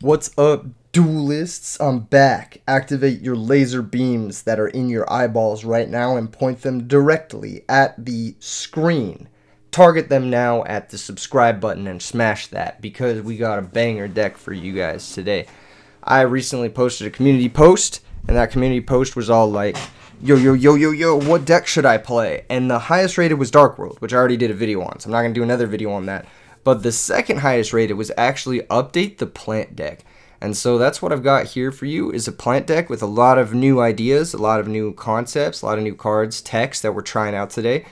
What's up, duelists? I'm back. Activate your laser beams that are in your eyeballs right now and point them directly at the screen. Target them now at the subscribe button and smash that because we got a banger deck for you guys today. I recently posted a community post, and that community post was all like, yo, what deck should I play? And the highest rated was Dark World, which I already did a video on, so I'm not going to do another video on that. But the second highest rated was actually update the plant deck. And so that's what I've got here for you, is a plant deck with a lot of new ideas, a lot of new concepts, a lot of new cards, techs that we're trying out today.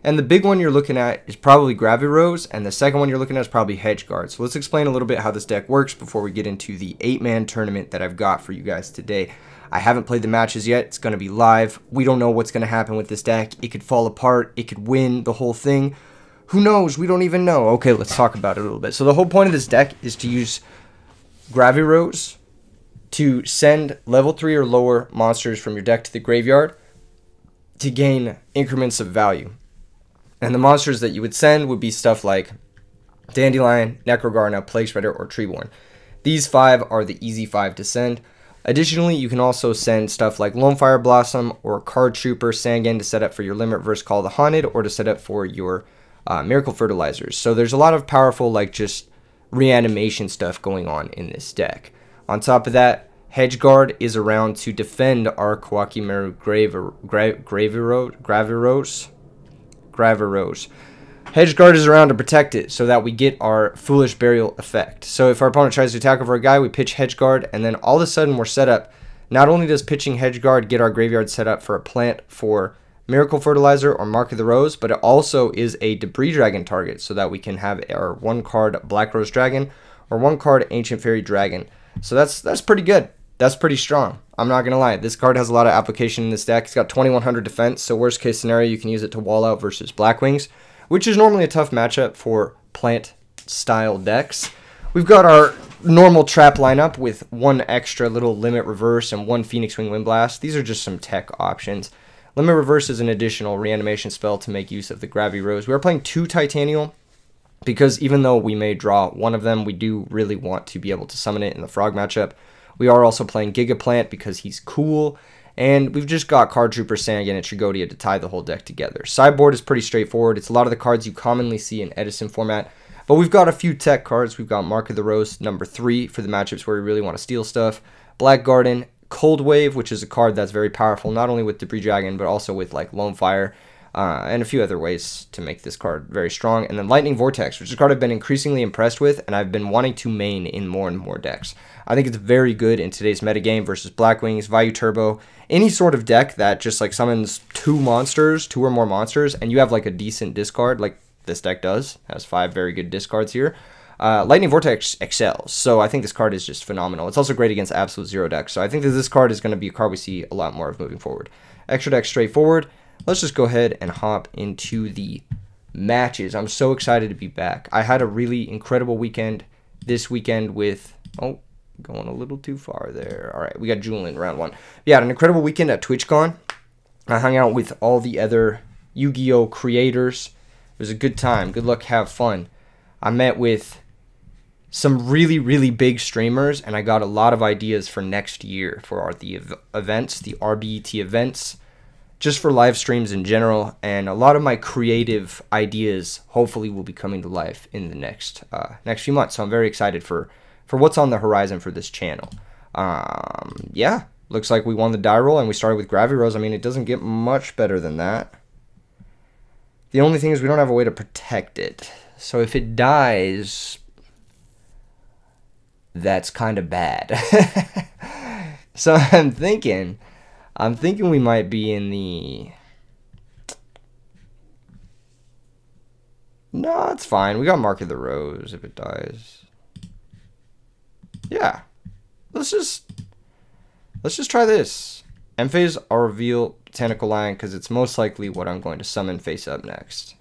And the big one you're looking at is probably Gravirose, and the second one you're looking at is probably Hedgeguard. So let's explain a little bit how this deck works before we get into the 8-man tournament that I've got for you guys today. I haven't played the matches yet. It's going to be live. We don't know what's going to happen with this deck. It could fall apart. It could win the whole thing. Who knows? We don't even know. Okay, let's talk about it a little bit. So the whole point of this deck is to use Gravirose to send level 3 or lower monsters from your deck to the graveyard to gain increments of value. And the monsters that you would send would be stuff like Dandelion, Necrogarna, Plague Spreader, or Treeborn. These 5 are the easy 5 to send. Additionally, you can also send stuff like Lonefire Blossom or Card Trooper Sangan to set up for your Limit versus Call the Haunted, or to set up for your Miracle Fertilizers. So there's a lot of powerful, like, just reanimation stuff going on in this deck. On top of that, Hedgeguard is around to defend our koa'ki Gravirose. Hedgeguard is around to protect it so that we get our Foolish Burial effect. So if our opponent tries to attack over a guy, we pitch Hedgeguard, and then all of a sudden we're set up. Not only does pitching Hedgeguard get our graveyard set up for a plant for Miracle Fertilizer or Mark of the Rose, but it also is a Debris Dragon target so that we can have our 1-card Black Rose Dragon or 1-card Ancient Fairy Dragon. So that's pretty good. That's pretty strong. I'm not going to lie. This card has a lot of application in this deck. It's got 2100 defense, so worst case scenario, you can use it to wall out versus Blackwings, which is normally a tough matchup for plant-style decks. We've got our normal trap lineup with 1 extra little Limit Reverse and 1 Phoenix Wing Windblast. These are just some tech options. Limit Reverse is an additional reanimation spell to make use of the Gravirose. We are playing 2 Titanial because even though we may draw one of them, we do really want to be able to summon it in the Frog matchup. We are also playing Gigaplant because he's cool, and we've just got Card Trooper, Sangan, and Trigodia to tie the whole deck together. Sideboard is pretty straightforward. It's a lot of the cards you commonly see in Edison format, but we've got a few tech cards. We've got Mark of the Rose, number 3, for the matchups where we really want to steal stuff. Black Garden, Cold Wave, which is a card that's very powerful, not only with Debris Dragon, but also with like Lonefire, and a few other ways to make this card very strong. And then Lightning Vortex, which is a card I've been increasingly impressed with, and I've been wanting to main in more and more decks. I think it's very good in today's metagame versus Blackwings, Vayu Turbo, any sort of deck that just like summons 2 monsters, 2 or more monsters, and you have like a decent discard, like this deck does, has 5 very good discards here. Lightning Vortex excels, so I think this card is just phenomenal. It's also great against Absolute Zero decks, so I think that this card is going to be a card we see a lot more of moving forward. Extra deck straightforward. Let's just go ahead and hop into the matches. I'm so excited to be back. I had a really incredible weekend this weekend with... Oh, going a little too far there. All right, we got Julian round 1. Yeah, an incredible weekend at TwitchCon. I hung out with all the other Yu-Gi-Oh creators. It was a good time. Good luck, have fun. I met with some really big streamers, and I got a lot of ideas for next year for the events, the RBET events, just for live streams in general, and a lot of my creative ideas hopefully will be coming to life in the next few months. So I'm very excited for what's on the horizon for this channel. Yeah, looks like we won the die roll, and we started with Gravirose. I mean, it doesn't get much better than that. The only thing is we don't have a way to protect it. So if it dies, that's kind of bad. So I'm thinking we might be in the... No, it's fine. We got Mark of the Rose if it dies. Yeah. Let's just try this. End phase, I'll reveal Botanical Lion because it's most likely what I'm going to summon face up next.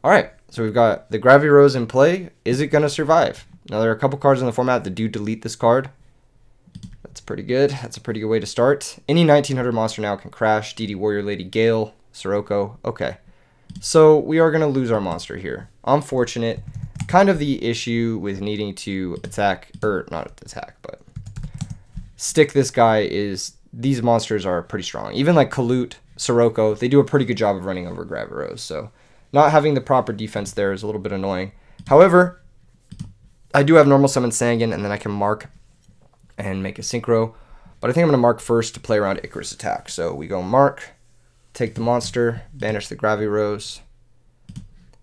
Alright, so we've got the Gravirose in play. Is it going to survive? Now, there are a couple cards in the format that do delete this card. That's pretty good. That's a pretty good way to start. Any 1900 monster now can crash. DD Warrior Lady Gale, Sirocco. Okay. So we are going to lose our monster here. Unfortunate. kind of the issue with needing to attack, or not attack, but stick this guy is these monsters are pretty strong. Even like Kalut, Sirocco, they do a pretty good job of running over Graviros. So not having the proper defense there is a little bit annoying. However, I do have normal summon Sangan, and then I can mark and make a synchro. But I think I'm going to mark first to play around Icarus attack. So we go mark, take the monster, banish the Graviros.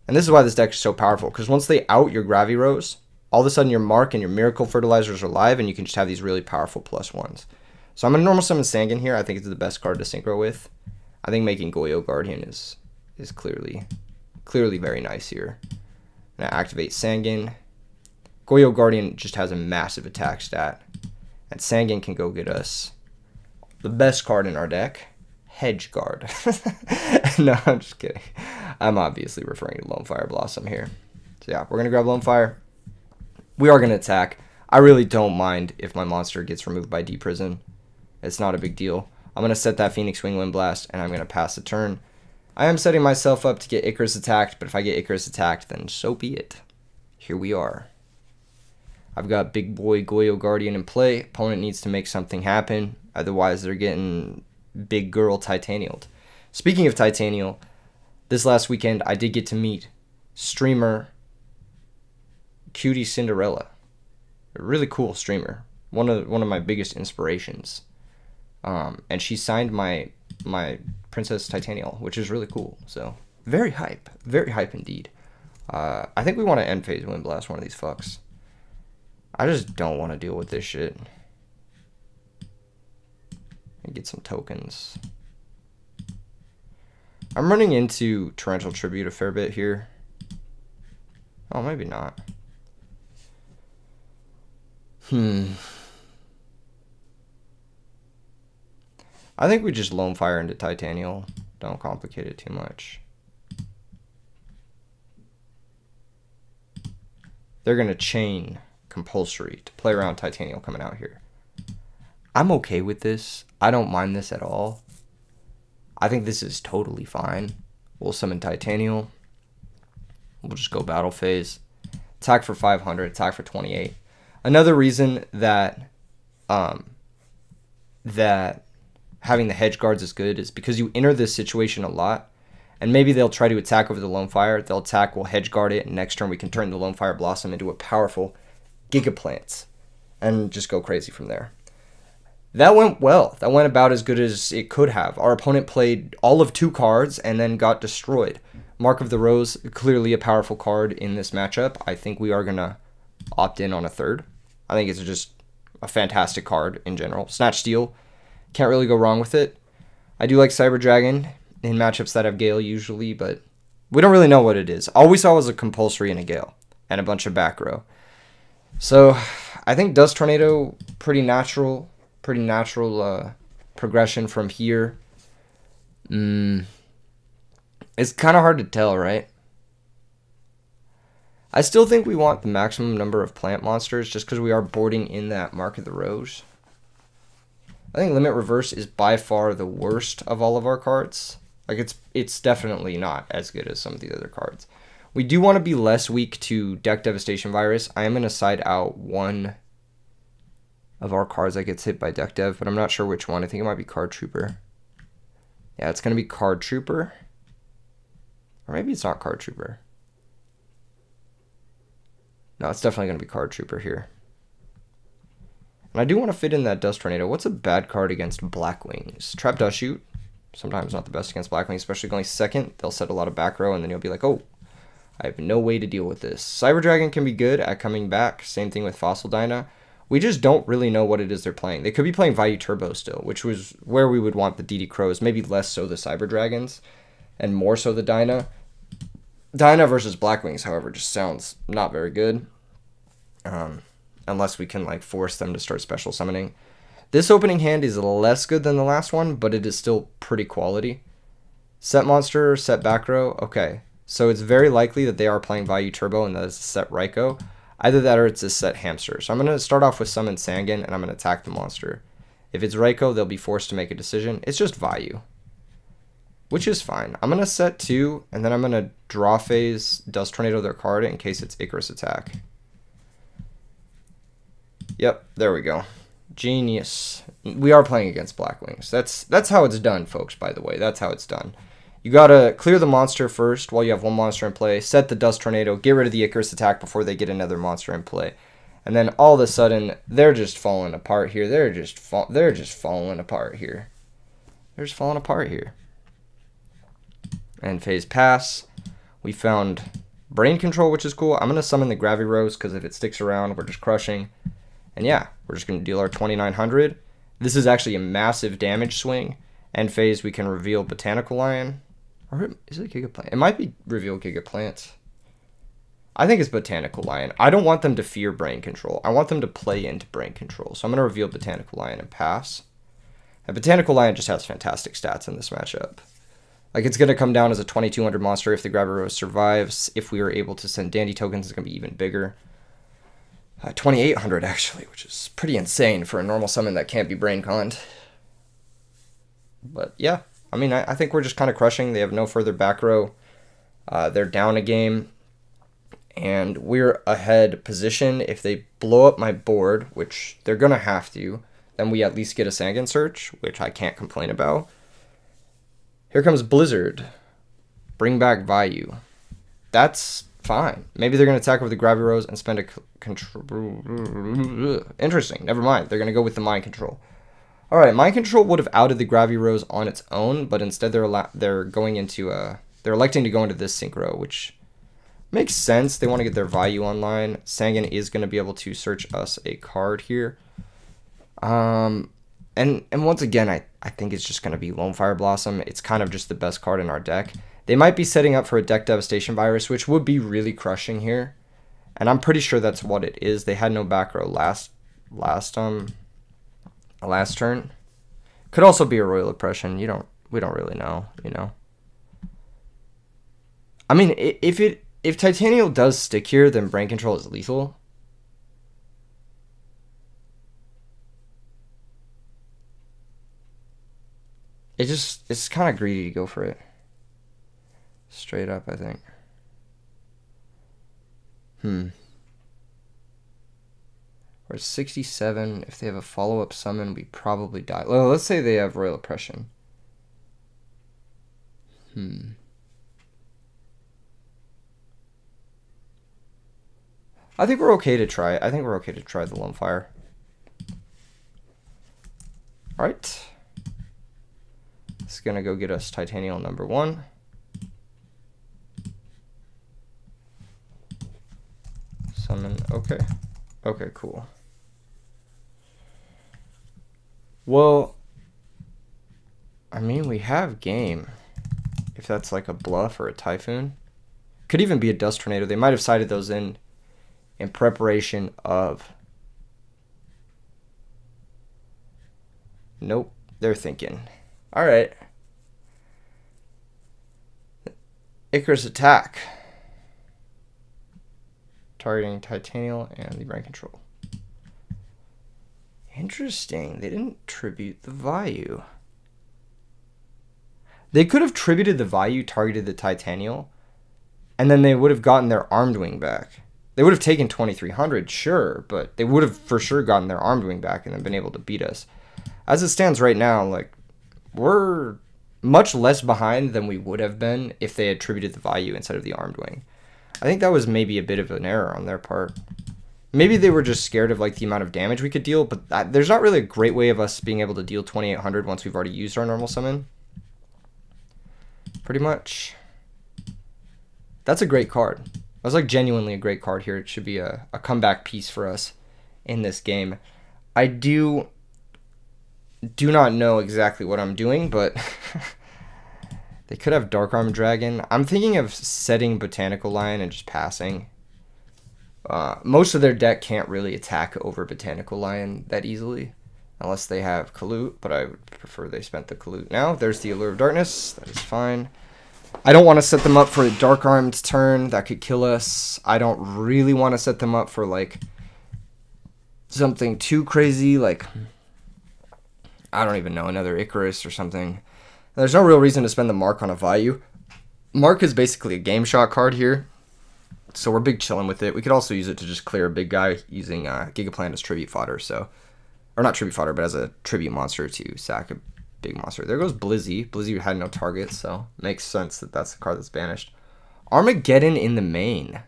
And this is why this deck is so powerful, because once they out your Graviros, all of a sudden your mark and your miracle fertilizers are live, and you can just have these really powerful +1s. So I'm going to normal summon Sangan here. I think it's the best card to synchro with. I think making yugioh Guardian is clearly very nice here. I'm going to activate Sangan. yugioh Guardian just has a massive attack stat. And Sangan can go get us the best card in our deck, Hedgeguard. No, I'm just kidding. I'm obviously referring to Lone Fire Blossom here. So yeah, we're going to grab Lone Fire. We are going to attack. I really don't mind if my monster gets removed by D-Prison. It's not a big deal. I'm going to set that Phoenix Wing Wind Blast, and I'm going to pass the turn. I am setting myself up to get Icarus attacked, but if I get Icarus attacked, then so be it. Here we are. I've got big boy yugioh Guardian in play. Opponent needs to make something happen. Otherwise, they're getting big girl Titanialed. Speaking of Titanial, this last weekend, I did get to meet streamer Cutie Cinderella. A really cool streamer. One of my biggest inspirations. And she signed my Princess Titanial, which is really cool. So, very hype indeed. I think we want to end phase Wind Blast one of these fucks. I just don't want to deal with this shit. And get some tokens. I'm running into Torrential Tribute a fair bit here. Oh, maybe not. I think we just Lone Fire into Titanial. Don't complicate it too much. They're going to chain compulsory to play around Titanial coming out here. I'm okay with this. I don't mind this at all. I think this is totally fine. We'll summon Titanial. We'll just go battle phase. Attack for 500, attack for 28. Another reason that that having the hedge guards is good is because you enter this situation a lot, and maybe they'll try to attack over the Lone Fire. They'll attack, we'll hedge guard it, and next turn we can turn the Lone Fire Blossom into a powerful Gigaplants and just go crazy from there. That went well. That went about as good as it could have. Our opponent played all of 2 cards and then got destroyed. Mark of the Rose, clearly a powerful card in this matchup. I think we are going to opt in on a third. I think it's just a fantastic card in general. Snatch Steal, can't really go wrong with it. I do like Cyber Dragon in matchups that have Gale usually, but we don't really know what it is. All we saw was a compulsory and a Gale and a bunch of back row. So I think Dust Tornado, pretty natural progression from here. It's kind of hard to tell, right? I still think we want the maximum number of plant monsters just because we are boarding in that Mark of the Rose. I think Limit Reverse is by far the worst of all of our cards. Like, it's definitely not as good as some of the other cards. We do want to be less weak to Deck Devastation Virus. I am going to side out one of our cards that gets hit by Deck Dev, but I'm not sure which one. I think it might be Card Trooper. Yeah, it's going to be Card Trooper. Or maybe it's not Card Trooper. No, it's definitely going to be Card Trooper here. And I do want to fit in that Dust Tornado. What's a bad card against Blackwings? Trap Dust Shoot. Sometimes not the best against Blackwings, especially going second. They'll set a lot of back row, and then you'll be like, oh, I have no way to deal with this. Cyber Dragon can be good at coming back. Same thing with Fossil Dyna. We just don't really know what it is they're playing. They could be playing Vayu Turbo still, which was where we would want the DD Crows. Maybe less so the Cyber Dragons, and more so the Dyna. Dyna versus Blackwings, however, just sounds not very good. Unless we can like force them to start special summoning. This opening hand is less good than the last one, but it is still pretty quality. Set monster, set back row. Okay, so it's very likely that they are playing Vayu Turbo and that is a set Raikou. Either that or it's a set Hamster. So I'm going to start off with Summon Sangan and I'm going to attack the monster. If it's Raikou, they'll be forced to make a decision. It's just Vayu. which is fine. I'm going to set 2, and then I'm going to draw phase, Dust Tornado their card in case it's Icarus attack. Yep, there we go. Genius. We are playing against Black Wings. That's how it's done, folks, by the way. That's how it's done. You got to clear the monster first while you have one monster in play, set the Dust Tornado, get rid of the Icarus attack before they get another monster in play. And then all of a sudden, they're just falling apart here. They're just falling apart here. They're just falling apart here. And phase pass. We found Brain Control, which is cool. I'm going to summon the Gravity Rose because if it sticks around, we're just crushing. And yeah, we're just going to deal our 2,900. This is actually a massive damage swing. End phase, we can reveal Botanical Lion. Or is it Gigaplant? It might be reveal Gigaplant. I think it's Botanical Lion. I don't want them to fear Brain Control. I want them to play into Brain Control. So I'm going to reveal Botanical Lion and pass. And Botanical Lion just has fantastic stats in this matchup. Like, it's going to come down as a 2,200 monster if the Gravity Rose survives. If we were able to send Dandy tokens, it's going to be even bigger. 2,800, actually, which is pretty insane for a normal summon that can't be Brain Conned. But, yeah. I mean, I think we're just kind of crushing. They have no further back row. They're down a game. And we're ahead position. If they blow up my board, which they're going to have to, then we at least get a Sangan Search, which I can't complain about. Here comes Blizzard. Bring back Vayu. That's fine. Maybe they're going to attack with the Gravity Rose and spend a control. Interesting. Never mind. They're going to go with the Mind Control. Alright, Mind Control would have outed the Gravity Rose on its own, but instead they're going into they're electing to go into this Synchro, which makes sense. They want to get their Vayu online. Sangan is going to be able to search us a card here. And once again, I think it's just going to be Lone Fire Blossom. It's kind of just the best card in our deck. They might be setting up for a Deck Devastation Virus, which would be really crushing here. And I'm pretty sure that's what it is. They had no back row last turn. Could also be a Royal Oppression. We don't really know, you know. I mean, if Titanial does stick here, then Brain Control is lethal. It's kind of greedy to go for it. Straight up, I think. We're at 67. If they have a follow-up summon, we probably die. Well, let's say they have Royal Oppression. I think we're okay to try it. I think we're okay to try the Lone Fire. Alright. It's gonna go get us Titanial number 1. Summon, okay. Okay, cool. Well, I mean, we have game. If that's like a bluff or a Typhoon. Could even be a Dust Tornado. They might have sided those in preparation of... Nope, they're thinking. Alright. Icarus attack. Targeting Titanial and the Brain Control. Interesting. They didn't tribute the Vayu. They could have tributed the Vayu, targeted the Titanial, and then they would have gotten their Armed Wing back. They would have taken 2,300, sure, but they would have for sure gotten their Armed Wing back and then been able to beat us. As it stands right now, like, we're much less behind than we would have been if they had tributed the Vayu instead of the Armed Wing. I think that was maybe a bit of an error on their part. Maybe they were just scared of like the amount of damage we could deal, but there's not really a great way of us being able to deal 2,800 once we've already used our normal summon. Pretty much. That's a great card. That's like genuinely a great card here. It should be a comeback piece for us in this game. I do not know exactly what I'm doing, but they could have Dark Arm Dragon. I'm thinking of setting Botanical Lion and just passing. Most of their deck can't really attack over Botanical Lion that easily, unless they have Kalut, but I would prefer they spent the Kalut now. There's the Allure of Darkness. That is fine. I don't want to set them up for a Dark Armed turn. That could kill us. I don't really want to set them up for, like, something too crazy, like, I don't even know, another Icarus or something. There's no real reason to spend the mark on a value. Mark is basically a game shot card here, so we're big chilling with it. We could also use it to just clear a big guy using Gigaplant as tribute fodder, so, or not tribute fodder, but as a tribute monster to sack a big monster. There goes Blizzy. Blizzy had no target, so makes sense that that's the card that's banished. Armageddon in the main.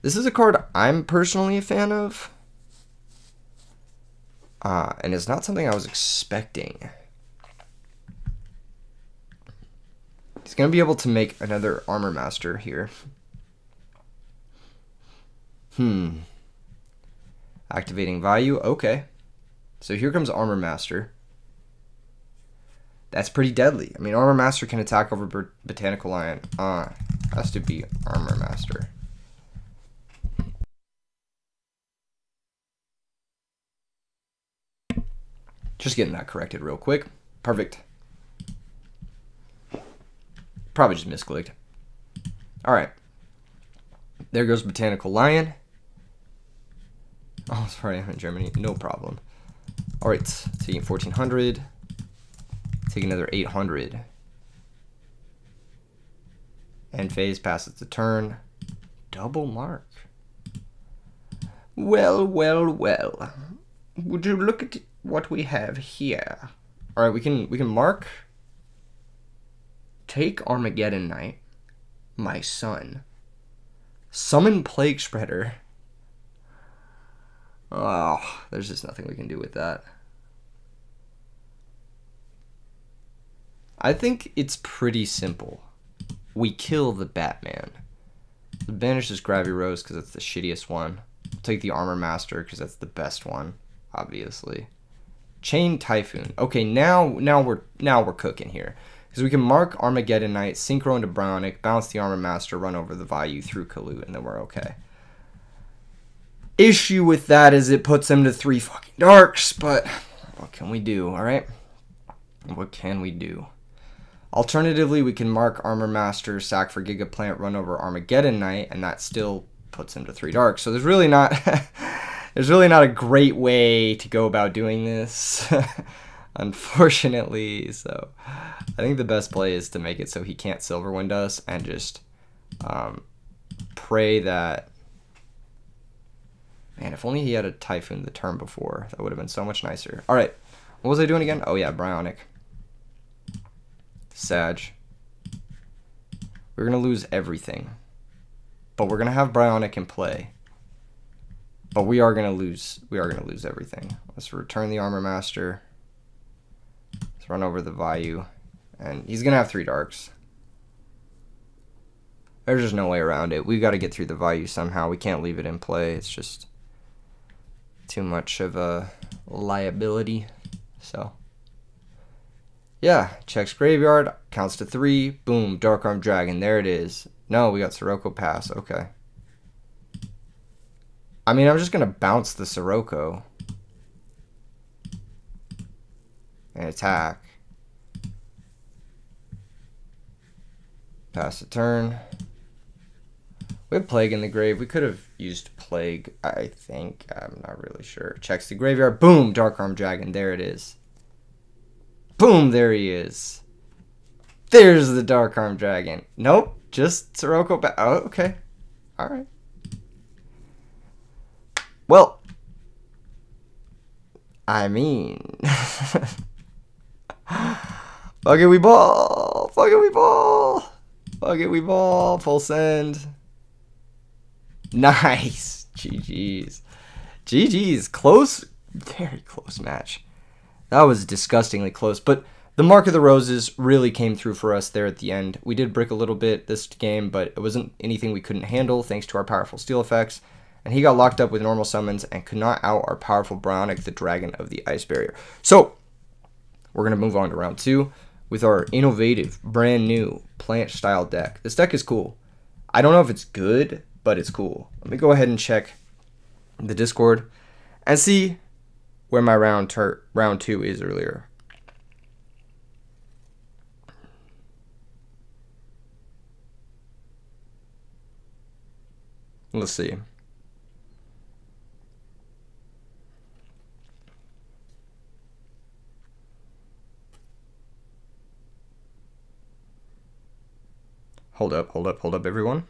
This is a card I'm personally a fan of, and it's not something I was expecting. He's going to be able to make another Armor Master here. Activating value. Okay. So here comes Armor Master. That's pretty deadly. I mean, Armor Master can attack over Botanical Lion. Has to be Armor Master. Just getting that corrected real quick. Perfect. Probably just misclicked. Alright. There goes Botanical Lion. Oh, sorry, I'm in Germany. No problem. Alright, taking 1400. Take another 800. End phase, passes the turn. Double mark. Well, well, well. Would you look at what we have here? Alright, we can mark. Take Armageddon Knight, my son. Summon Plague Spreader. Oh, there's just nothing we can do with that. I think it's pretty simple. We kill the Batman. The banish is Gravity Rose because it's the shittiest one. We'll take the Armor Master because that's the best one, obviously. Chain Typhoon. Okay, now we're cooking here. Because we can mark Armageddon Knight, synchro into Brownic, bounce the Armor Master, run over the value through Kalut, and then we're okay. Issue with that is it puts him to 3 fucking darks, but what can we do, alright? What can we do? Alternatively, we can mark Armor Master, sack for Gigaplant, run over Armageddon Knight, and that still puts him to 3 darks. So there's really not there's really not a great way to go about doing this. Unfortunately, so I think the best play is to make it so he can't Silverwind us and just pray that, man, if only he had a Typhoon the turn before, that would have been so much nicer. Alright, what was I doing again? Oh yeah, Brownic. Sag. We're going to lose everything, but we're going to have Brownic in play. But we are going to lose everything. Let's return the Armor Master. Let's run over the value. And he's going to have 3 darks. There's just no way around it. We've got to get through the value somehow. We can't leave it in play. It's just too much of a liability. So, yeah. Checks Graveyard. Counts to 3. Boom. Dark Arm Dragon. There it is. No, we got Sirocco pass. Okay. I mean, I'm just going to bounce the Sirocco. And attack. Pass the turn. We have Plague in the grave. We could have used Plague, I think. I'm not really sure. Checks the graveyard. Boom! Dark Arm Dragon. There it is. Boom! There he is. There's the Dark Arm Dragon. Nope. Just Sirocco back. Oh, okay. Alright. Well, I mean... Fuck it, we ball! Fuck it, we ball! Fuck it, we ball! Full send. Nice! GG's. GG's. Close. Very close match. That was disgustingly close. But the Mark of the Roses really came through for us there at the end. We did brick a little bit this game, but it wasn't anything we couldn't handle thanks to our powerful steel effects. And he got locked up with normal summons and could not out our powerful Brownic, the Dragon of the Ice Barrier. So, we're going to move on to round 2 with our innovative, brand new plant-style deck. This deck is cool. I don't know if it's good, but it's cool. Let me go ahead and check the Discord and see where my round 2 is earlier. Let's see. Hold up, everyone.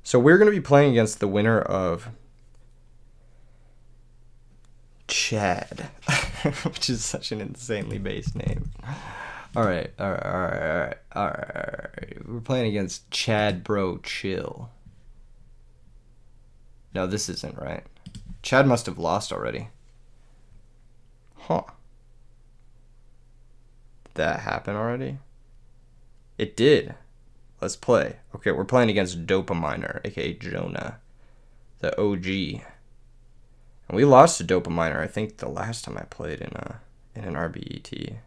So we're going to be playing against the winner of Chad, which is such an insanely based name. All right. We're playing against Chad Bro Chill. No, this isn't right. Chad must have lost already. Huh. Did that happen already? It did. Let's play. Okay, we're playing against Dopaminer, aka Jonah, the OG. And we lost to Dopaminer, I think, the last time I played in an RBET.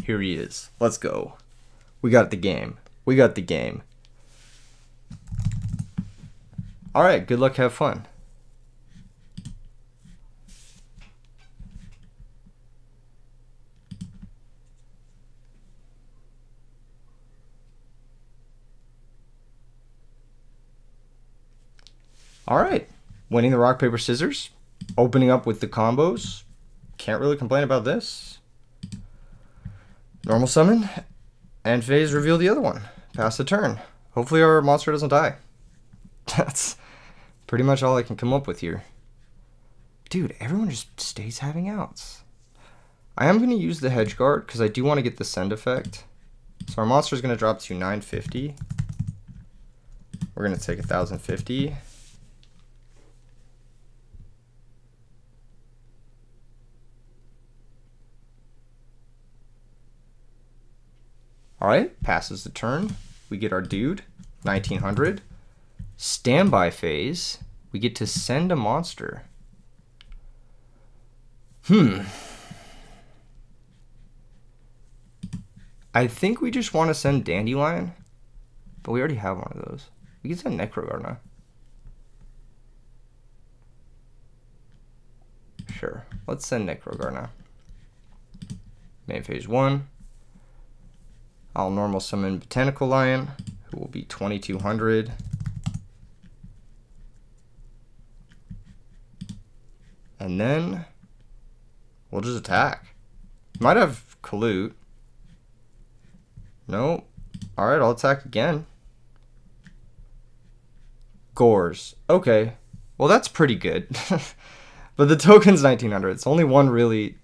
Here he is. Let's go. We got the game. Alright, good luck, have fun. Alright. Winning the rock, paper, scissors. Opening up with the combos. Can't really complain about this. Normal summon, and phase reveal the other one. Pass the turn. Hopefully our monster doesn't die. That's pretty much all I can come up with here. Dude, everyone just stays having outs. I am going to use the hedge guard because I do want to get the send effect. So our monster is going to drop to 950. We're going to take 1050. Alright, passes the turn. We get our dude, 1900. Standby phase. We get to send a monster. I think we just want to send Dandelion, but we already have one of those. We can send Necrogarna. Sure, let's send Necrogarna. Main phase 1. I'll normal summon Botanical Lion, who will be 2200. And then we'll just attack. Might have Colute. No. Alright, I'll attack again. Gores. Okay. Well, that's pretty good. But the token's 1900. It's only one really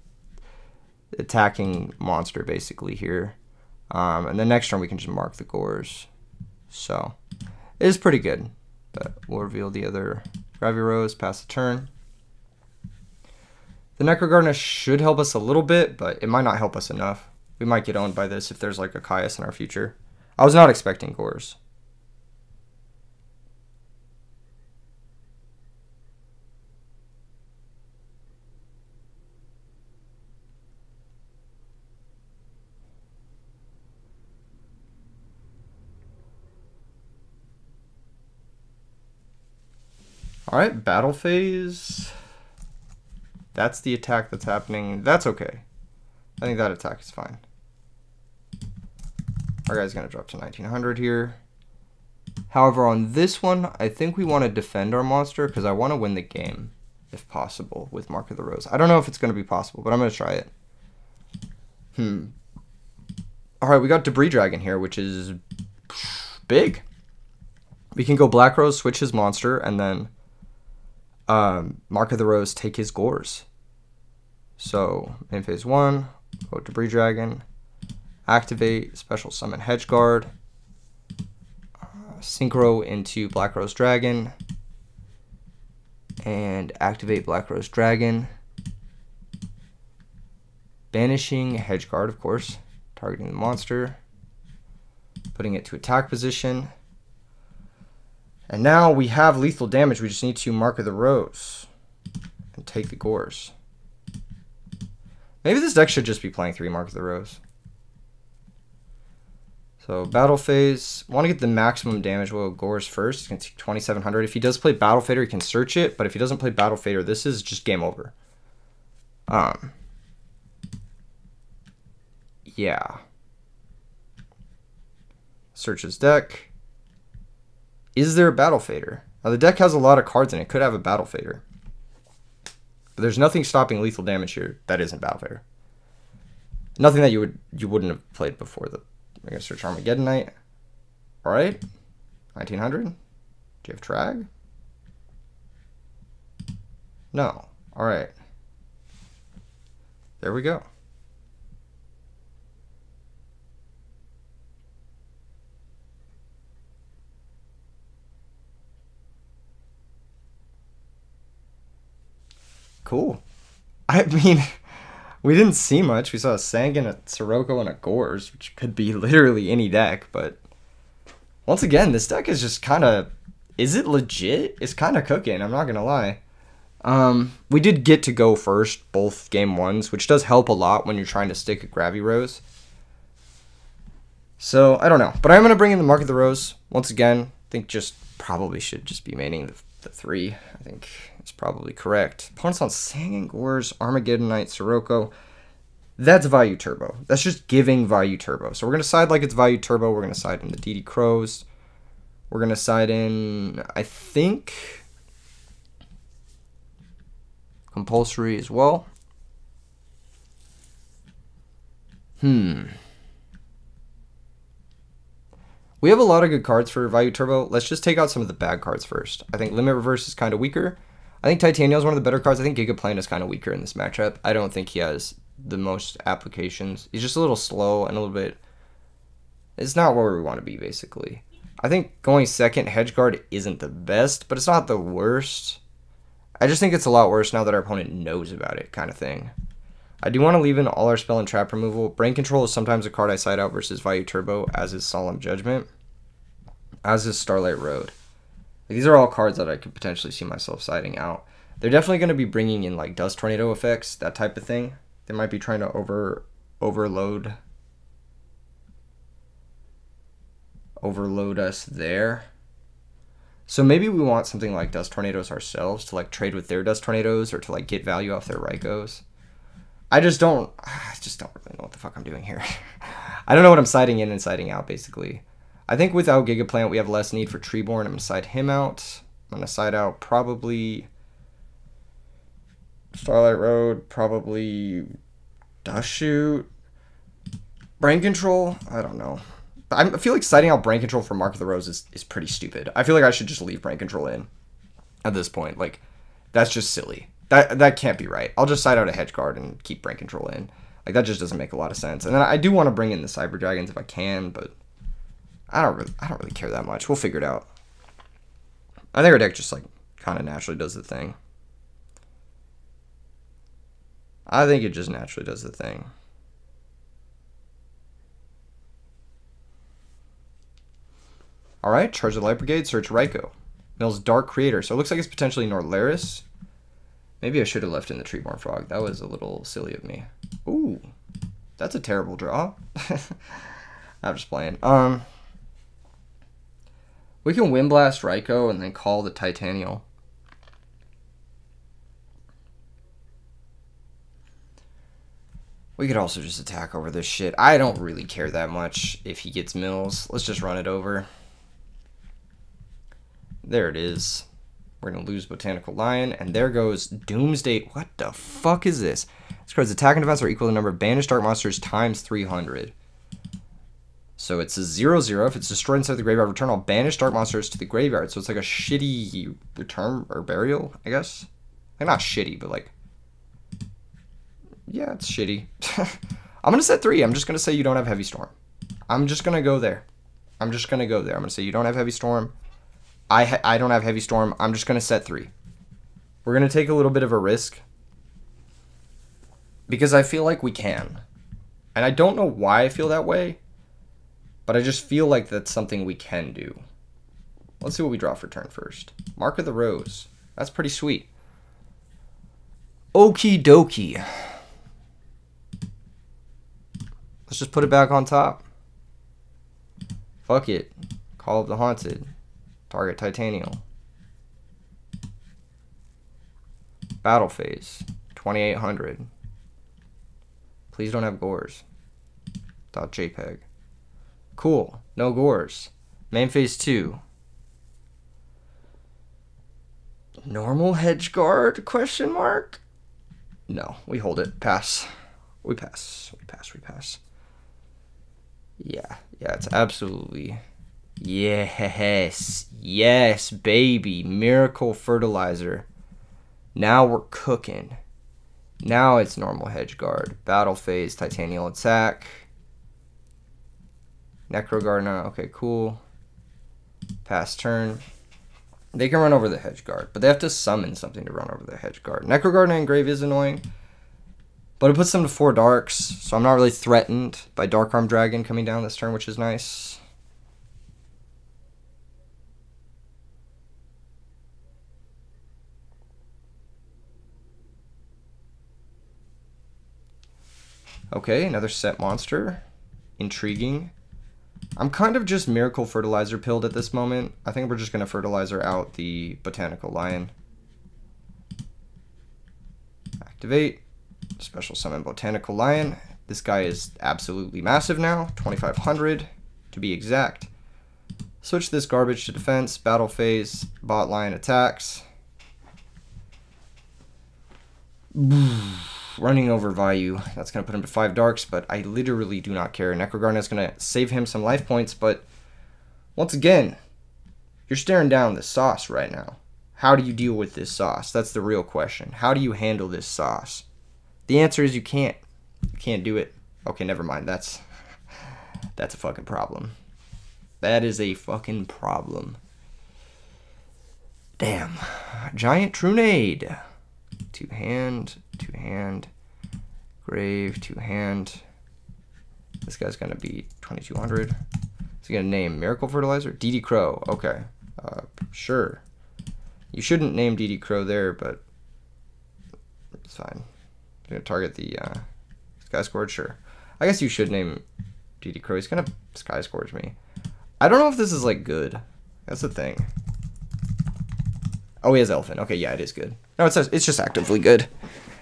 attacking monster, basically, here. And the next turn we can just mark the Gores. So, it is pretty good. But we'll reveal the other Gravirose, pass the turn. The Necrogarna should help us a little bit, but it might not help us enough. We might get owned by this if there's like a Caius in our future. I was not expecting Gores. Alright, battle phase. That's the attack that's happening. That's okay. I think that attack is fine. Our guy's going to drop to 1900 here. However, on this one, I think we want to defend our monster because I want to win the game, if possible, with Mark of the Rose. I don't know if it's going to be possible, but I'm going to try it. Alright, we got Debris Dragon here, which is big. We can go Black Rose, switch his monster, and then Mark of the Rose, take his Gores. So, in phase 1, go Debris Dragon, activate, special summon Hedge Guard, Synchro into Black Rose Dragon, and activate Black Rose Dragon, banishing Hedge Guard, of course, targeting the monster, putting it to attack position. And now we have lethal damage. We just need to Mark of the Rose and take the Gores. Maybe this deck should just be playing 3 Mark of the Rose. So battle phase, want to get the maximum damage. We'll go Gores first. He's going to take 2,700. If he does play Battle Fader, he can search it. But if he doesn't play Battle Fader, this is just game over. Yeah. Search his deck. Is there a Battle Fader? Now the deck has a lot of cards in it. It could have a Battle Fader. But there's nothing stopping lethal damage here that isn't Battle Fader. Nothing that you wouldn't have played before the. We're gonna search Armageddon Knight. All right, 1900. Do you have Trag? No. All right. There we go. Cool. I mean, we didn't see much. We saw a Sangan, a Sirocco, and a Gores, which could be literally any deck. But once again, this deck is just kind of... Is it legit? It's kind of cooking, I'm not going to lie. We did get to go first, both game ones, which does help a lot when you're trying to stick a Gravy Rose. So, I don't know. But I'm going to bring in the Mark of the Rose. Once again, I think just probably should just be maining the 3. I think it's probably correct. Opponents on Sangan, Gores, Armageddon Knight, Sirocco. That's Value Turbo. That's just giving Value Turbo. So we're going to side like it's Value Turbo. We're going to side in the DD Crows. We're going to side in, I think, Compulsory as well. We have a lot of good cards for Value Turbo. Let's just take out some of the bad cards first. I think Limit Reverse is kind of weaker. I think Titania is one of the better cards. I think Gigaplan is kind of weaker in this matchup. I don't think he has the most applications. He's just a little slow and a little bit... It's not where we want to be, basically. I think going second Hedgeguard isn't the best, but it's not the worst. I just think it's a lot worse now that our opponent knows about it, kind of thing. I do want to leave in all our spell and trap removal. Brain Control is sometimes a card I side out versus Value Turbo, as is Solemn Judgment, as is Starlight Road. These are all cards that I could potentially see myself siding out. They're definitely going to be bringing in like Dust Tornado effects, that type of thing. They might be trying to overload us there. So maybe we want something like Dust Tornadoes ourselves to like trade with their Dust Tornadoes or to like get value off their Raikos. I just don't really know what the fuck I'm doing here. I don't know what I'm siding in and siding out, basically. I think without Gigaplant, we have less need for Treeborn. I'm going to side him out. I'm going to side out probably Starlight Road, probably Dust Shoot. Brain Control? I don't know. I feel like siding out Brain Control for Mark of the Rose is pretty stupid. I feel like I should just leave Brain Control in at this point. Like, that's just silly. That can't be right. I'll just side out a Hedgeguard and keep Brain Control in. Like, that just doesn't make a lot of sense. And then I do want to bring in the Cyber Dragons if I can, but I don't really care that much. We'll figure it out. I think our deck just like kind of naturally does the thing. I think it just naturally does the thing. Alright, charge the Light Brigade, search Raikou. Mills Dark Creator. So it looks like it's potentially Norlaris. Maybe I should have left in the Treeborn Frog. That was a little silly of me. Ooh, that's a terrible draw. I'm just playing. We can Wind Blast Raikou and then call the Titanial. We could also just attack over this shit. I don't really care that much if he gets Mills. Let's just run it over. There it is. We're going to lose Botanical Lion, and there goes Doomsday. What the fuck is this? This card's attack and defense are equal to the number of banished dark monsters times 300. So it's a 0/0. If it's destroyed inside the graveyard, return all banished dark monsters to the graveyard. So it's like a shitty return or burial, I guess. Like, not shitty, but like... Yeah, it's shitty. I'm going to set 3. I'm just going to say you don't have Heavy Storm. I'm just going to go there. I'm just going to go there. I'm going to say you don't have Heavy Storm. I don't have Heavy Storm. I'm just going to set 3. We're going to take a little bit of a risk. Because I feel like we can. And I don't know why I feel that way. But I just feel like that's something we can do. Let's see what we draw for turn first. Mark of the Rose. That's pretty sweet. Okie dokie. Let's just put it back on top. Fuck it. Call of the Haunted. Target Titanial. Battle Phase. 2800. Please don't have gores. .jpg. Cool. No gores. Main Phase 2. Normal hedge guard? Question mark? No, we hold it. Pass. We pass. We pass. We pass. Yeah, it's absolutely. Yes. Yes, baby. Miracle Fertilizer. Now we're cooking. Now it's normal hedge guard. Battle Phase, Titanial Attack. Necro Gardener. Okay, cool. Pass turn. They can run over the hedge guard, but they have to summon something to run over the hedge guard. Necro Gardener Engrave is annoying, but it puts them to 4 darks, so I'm not really threatened by Dark Arm Dragon coming down this turn, which is nice. Okay, another set monster. Intriguing. I'm kind of just Miracle Fertilizer pilled at this moment. I think we're just going to Fertilizer out the Botanical Lion. Activate. Special Summon Botanical Lion. This guy is absolutely massive now. 2500 to be exact. Switch this garbage to defense. Battle Phase. Bot Lion attacks. Running over Vayu. That's going to put him to 5 darks, but I literally do not care. Necrogarden is going to save him some life points, but once again, you're staring down the sauce right now. How do you deal with this sauce? That's the real question. How do you handle this sauce? The answer is you can't. You can't do it. Okay, never mind. That's a fucking problem. That is a fucking problem. Damn. Giant Trunade. 2 hand, 2 hand, grave, 2 hand. This guy's gonna be 2200. Is he gonna name Miracle Fertilizer? DD Crow. Okay, sure. You shouldn't name DD Crow there, but it's fine. I'm gonna target the Sky Scourge. Sure. I guess you should name DD Crow. He's gonna Sky Scourge me. I don't know if this is like good. That's the thing. Oh, he has Elfin. Okay, yeah, it is good. No, it's just actively good.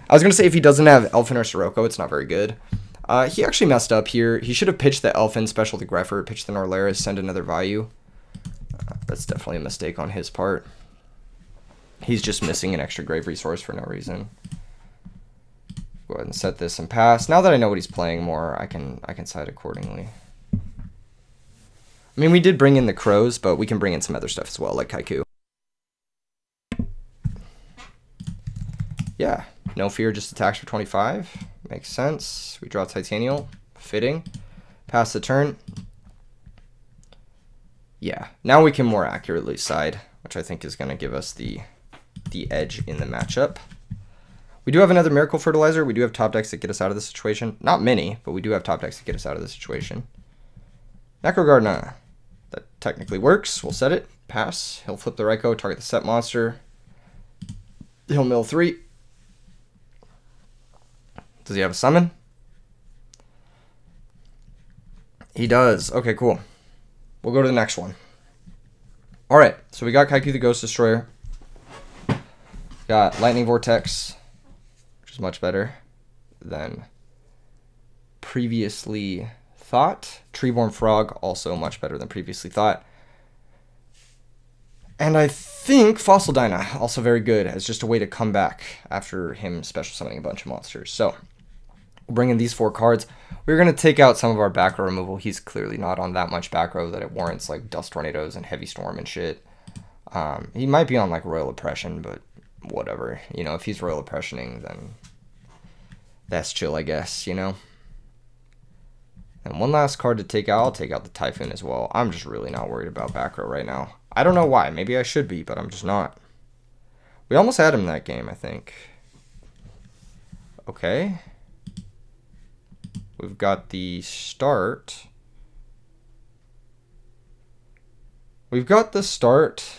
I was going to say if he doesn't have Elfin or Sirocco, it's not very good. He actually messed up here. He should have pitched the Elfin, special the Greffer, pitched the Norlaris, send another Vayu. That's definitely a mistake on his part. He's just missing an extra grave resource for no reason. Go ahead and set this and pass. Now that I know what he's playing more, I can side accordingly. I mean, we did bring in the Crows, but we can bring in some other stuff as well, like Kaiku. Yeah, no fear, just attacks for 25. Makes sense. We draw Titanial. Fitting. Pass the turn. Yeah, now we can more accurately side, which I think is going to give us the edge in the matchup. We do have another Miracle Fertilizer. We do have top decks that get us out of this situation. Not many, but we do have top decks that get us out of this situation. Necro Gardener. That technically works. We'll set it. Pass. He'll flip the Raikou, target the set monster. He'll mill 3. Does he have a summon? He does. Okay, cool. We'll go to the next one. Alright, so we got Kaiku the Ghost Destroyer. Got Lightning Vortex, which is much better than previously thought. Treeborn Frog, also much better than previously thought. And I think Fossil Dyna, also very good, as just a way to come back after him special summoning a bunch of monsters. So, we'll bring in these 4 cards. We're going to take out some of our back row removal. He's clearly not on that much back row that it warrants like Dust Tornadoes and Heavy Storm and shit. He might be on like Royal Oppression, but whatever. You know, if he's Royal Oppressioning, then that's chill, I guess, you know? And one last card to take out. I'll take out the Typhoon as well. I'm just really not worried about back row right now. I don't know why. Maybe I should be, but I'm just not. We almost had him that game, I think. Okay. We've got the start. We've got the start,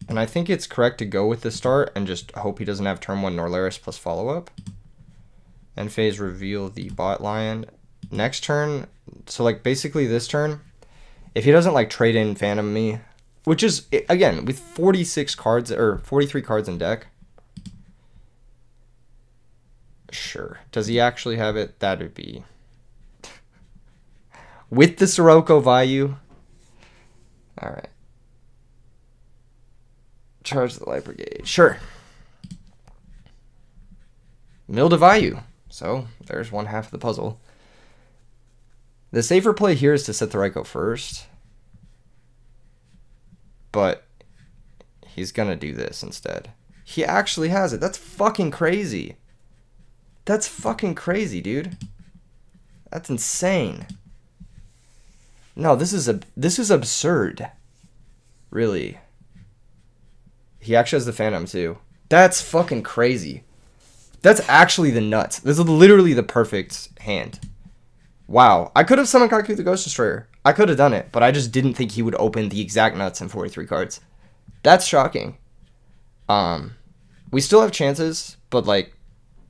and I think it's correct to go with the start and just hope he doesn't have turn 1 Norlaris plus follow-up. End phase reveal the bot lion. Next turn, so like basically this turn, if he doesn't like trade in Phantom me, which is, again, with 46 cards, or 43 cards in deck. Sure. Does he actually have it? That would be... with the Sirocco value. Alright. Charge the Light Brigade. Sure. Mill to value. So, there's one half of the puzzle. The safer play here is to set the Raikou first. But he's gonna do this instead. He actually has it. That's fucking crazy. That's fucking crazy, dude. That's insane. No, this is absurd. Really. He actually has the Phantom too. That's fucking crazy. That's actually the nuts. This is literally the perfect hand. Wow. I could have summoned Koa'ki the Ghost Destroyer. I could have done it, but I just didn't think he would open the exact nuts in 43 cards. That's shocking. We still have chances, but like,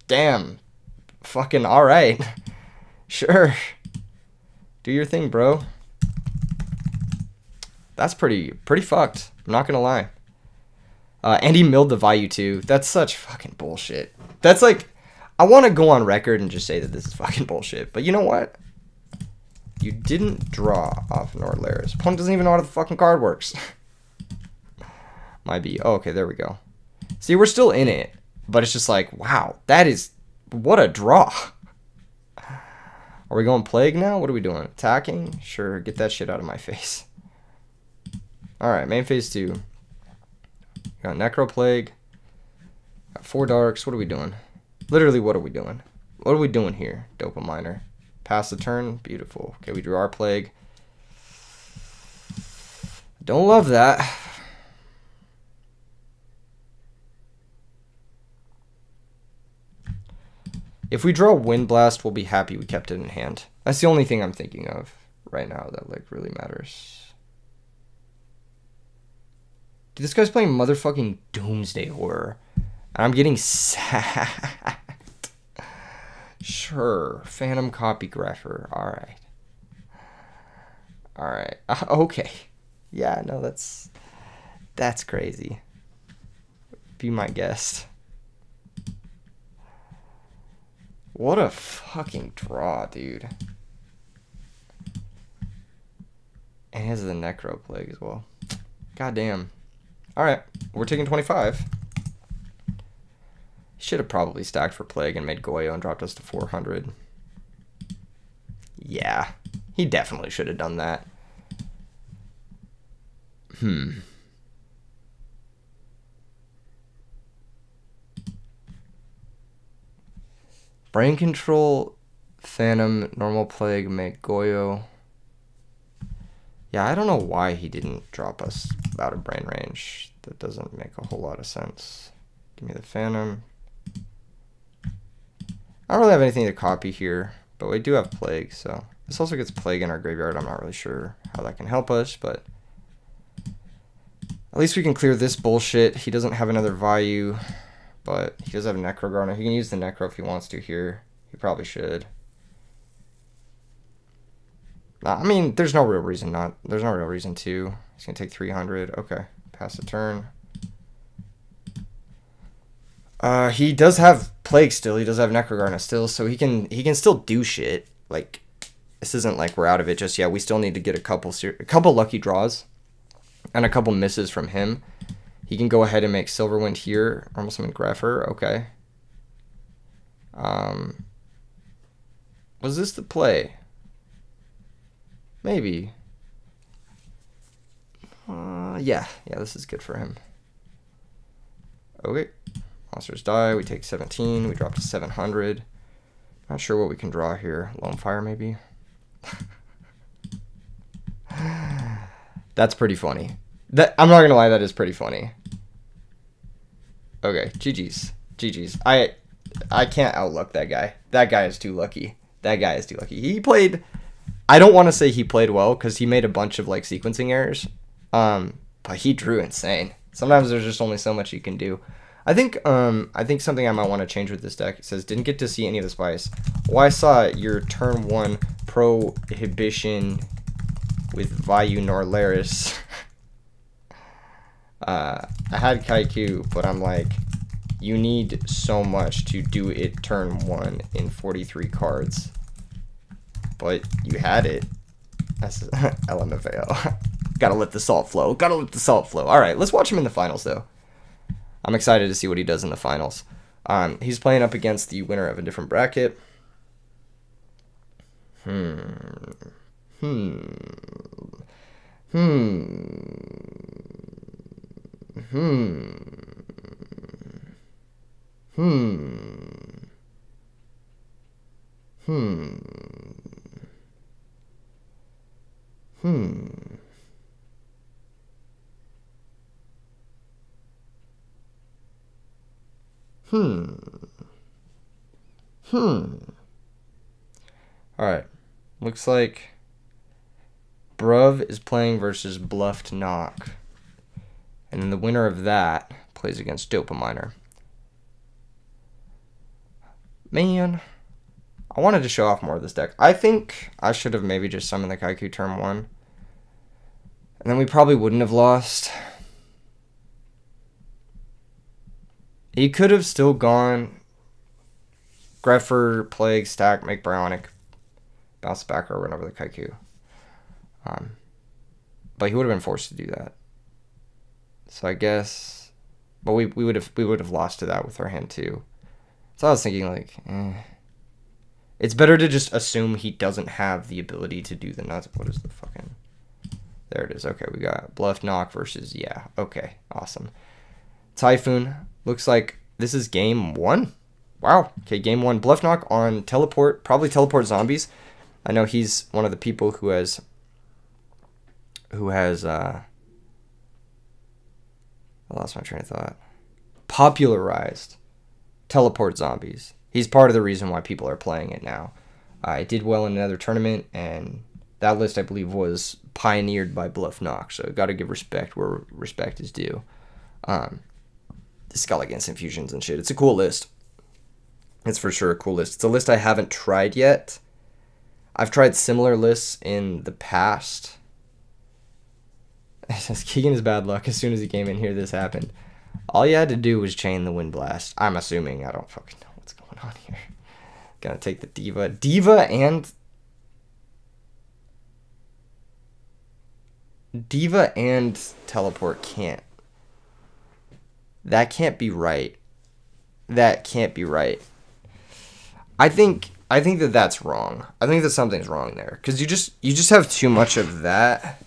damn. Fucking alright. Sure. Do your thing, bro. That's pretty fucked. I'm not gonna lie. And he milled the value too. That's such fucking bullshit. That's like, I want to go on record and just say that this is fucking bullshit. But you know what? You didn't draw off Norlaris. Opponent doesn't even know how the fucking card works. Might be. Oh, okay, there we go. See, we're still in it. But it's just like, wow, that is... what a draw. Are we going Plague now? What are we doing? Attacking? Sure, get that shit out of my face. Alright, main phase 2. Got Necro Plague. Got 4 Darks. What are we doing? Literally, what are we doing? What are we doing here? Dopaminer. Pass the turn. Beautiful. Okay, we drew our Plague. Don't love that. If we draw Wind Blast, we'll be happy we kept it in hand. That's the only thing I'm thinking of right now that like really matters. Dude, this guy's playing motherfucking Doomsday Horror. And I'm getting sad. Sure. Phantom Copygrapher. Alright. Alright. Okay. Yeah, no, that's crazy. Be my guest. What a fucking draw, dude. And he has the Necro Plague as well. God damn. Alright, we're taking 25. Should have probably stacked for Plague and made Goyo and dropped us to 400. Yeah, he definitely should have done that. Brain Control, Phantom, Normal Plague, make Goyo. Yeah, I don't know why he didn't drop us out of brain range. That doesn't make a whole lot of sense. Give me the Phantom. I don't really have anything to copy here, but we do have Plague, so this also gets Plague in our graveyard. I'm not really sure how that can help us, but at least we can clear this bullshit. He doesn't have another value, but he does have a Necro Garner. He can use the Necro if he wants to here. He probably should. I mean, there's no real reason not. There's no real reason to. He's gonna take 300. Okay, pass the turn. He does have Plague still. He does have Necrogarna still, so he can still do shit. Like, this isn't like we're out of it just yet. We still need to get a couple lucky draws and a couple misses from him. He can go ahead and make Silverwind here. Almost summon Greffer. Okay. Was this the play? Maybe. Yeah, this is good for him. Okay. Monsters die. We take 17. We drop to 700. Not sure what we can draw here. Lone Fire, maybe? That's pretty funny. I'm not gonna lie, that is pretty funny. Okay, GG's. GG's. I can't outluck that guy. That guy is too lucky. That guy is too lucky. He played... I don't want to say he played well, because he made a bunch of like sequencing errors. But he drew insane. Sometimes there's just only so much you can do. I think something I might want to change with this deck. It says, didn't get to see any of the spice. Well, I saw your turn 1 prohibition with Vayu Norlaris. I had Kaiku, but I'm like, you need so much to do it turn 1 in 43 cards. But you had it. That's LMFAO. Gotta let the salt flow. Gotta let the salt flow. Alright, let's watch him in the finals, though. I'm excited to see what he does in the finals. He's playing up against the winner of a different bracket. Alright. Looks like Bruv is playing versus Bluffed Knock. And then the winner of that plays against Dopaminer. Man, I wanted to show off more of this deck. I think I should have maybe just summoned the Kaiku turn 1. And then we probably wouldn't have lost. He could have still gone Greffer, Plague, Stack, make Bionic, bounce back, or run over the Kaiku. But he would have been forced to do that. So I guess, but we would have lost to that with our hand too. So I was thinking like, it's better to just assume he doesn't have the ability to do the nuts. What is the fucking? There it is. Okay, we got Bluff Knock versus Okay, awesome. Typhoon. Looks like this is game 1. Wow. Okay, game 1. Bluff Knock on Teleport. Probably Teleport Zombies. I know he's one of the people who has I lost my train of thought. Popularized Teleport Zombies. He's part of the reason why people are playing it now. It did well in another tournament, and that list, I believe, was pioneered by Bluff Knock, so got to give respect where respect is due. It's got like instant fusions and shit. It's a cool list. It's for sure a cool list. It's a list I haven't tried yet. I've tried similar lists in the past. It says Keegan is bad luck. As soon as he came in here, this happened. All you had to do was chain the Wind Blast. I'm assuming. I don't fucking know what's going on here. Gonna take the Diva. Diva and Teleport can't. That can't be right. That can't be right. I think that that's wrong. I think that something's wrong there, because you just have too much of that.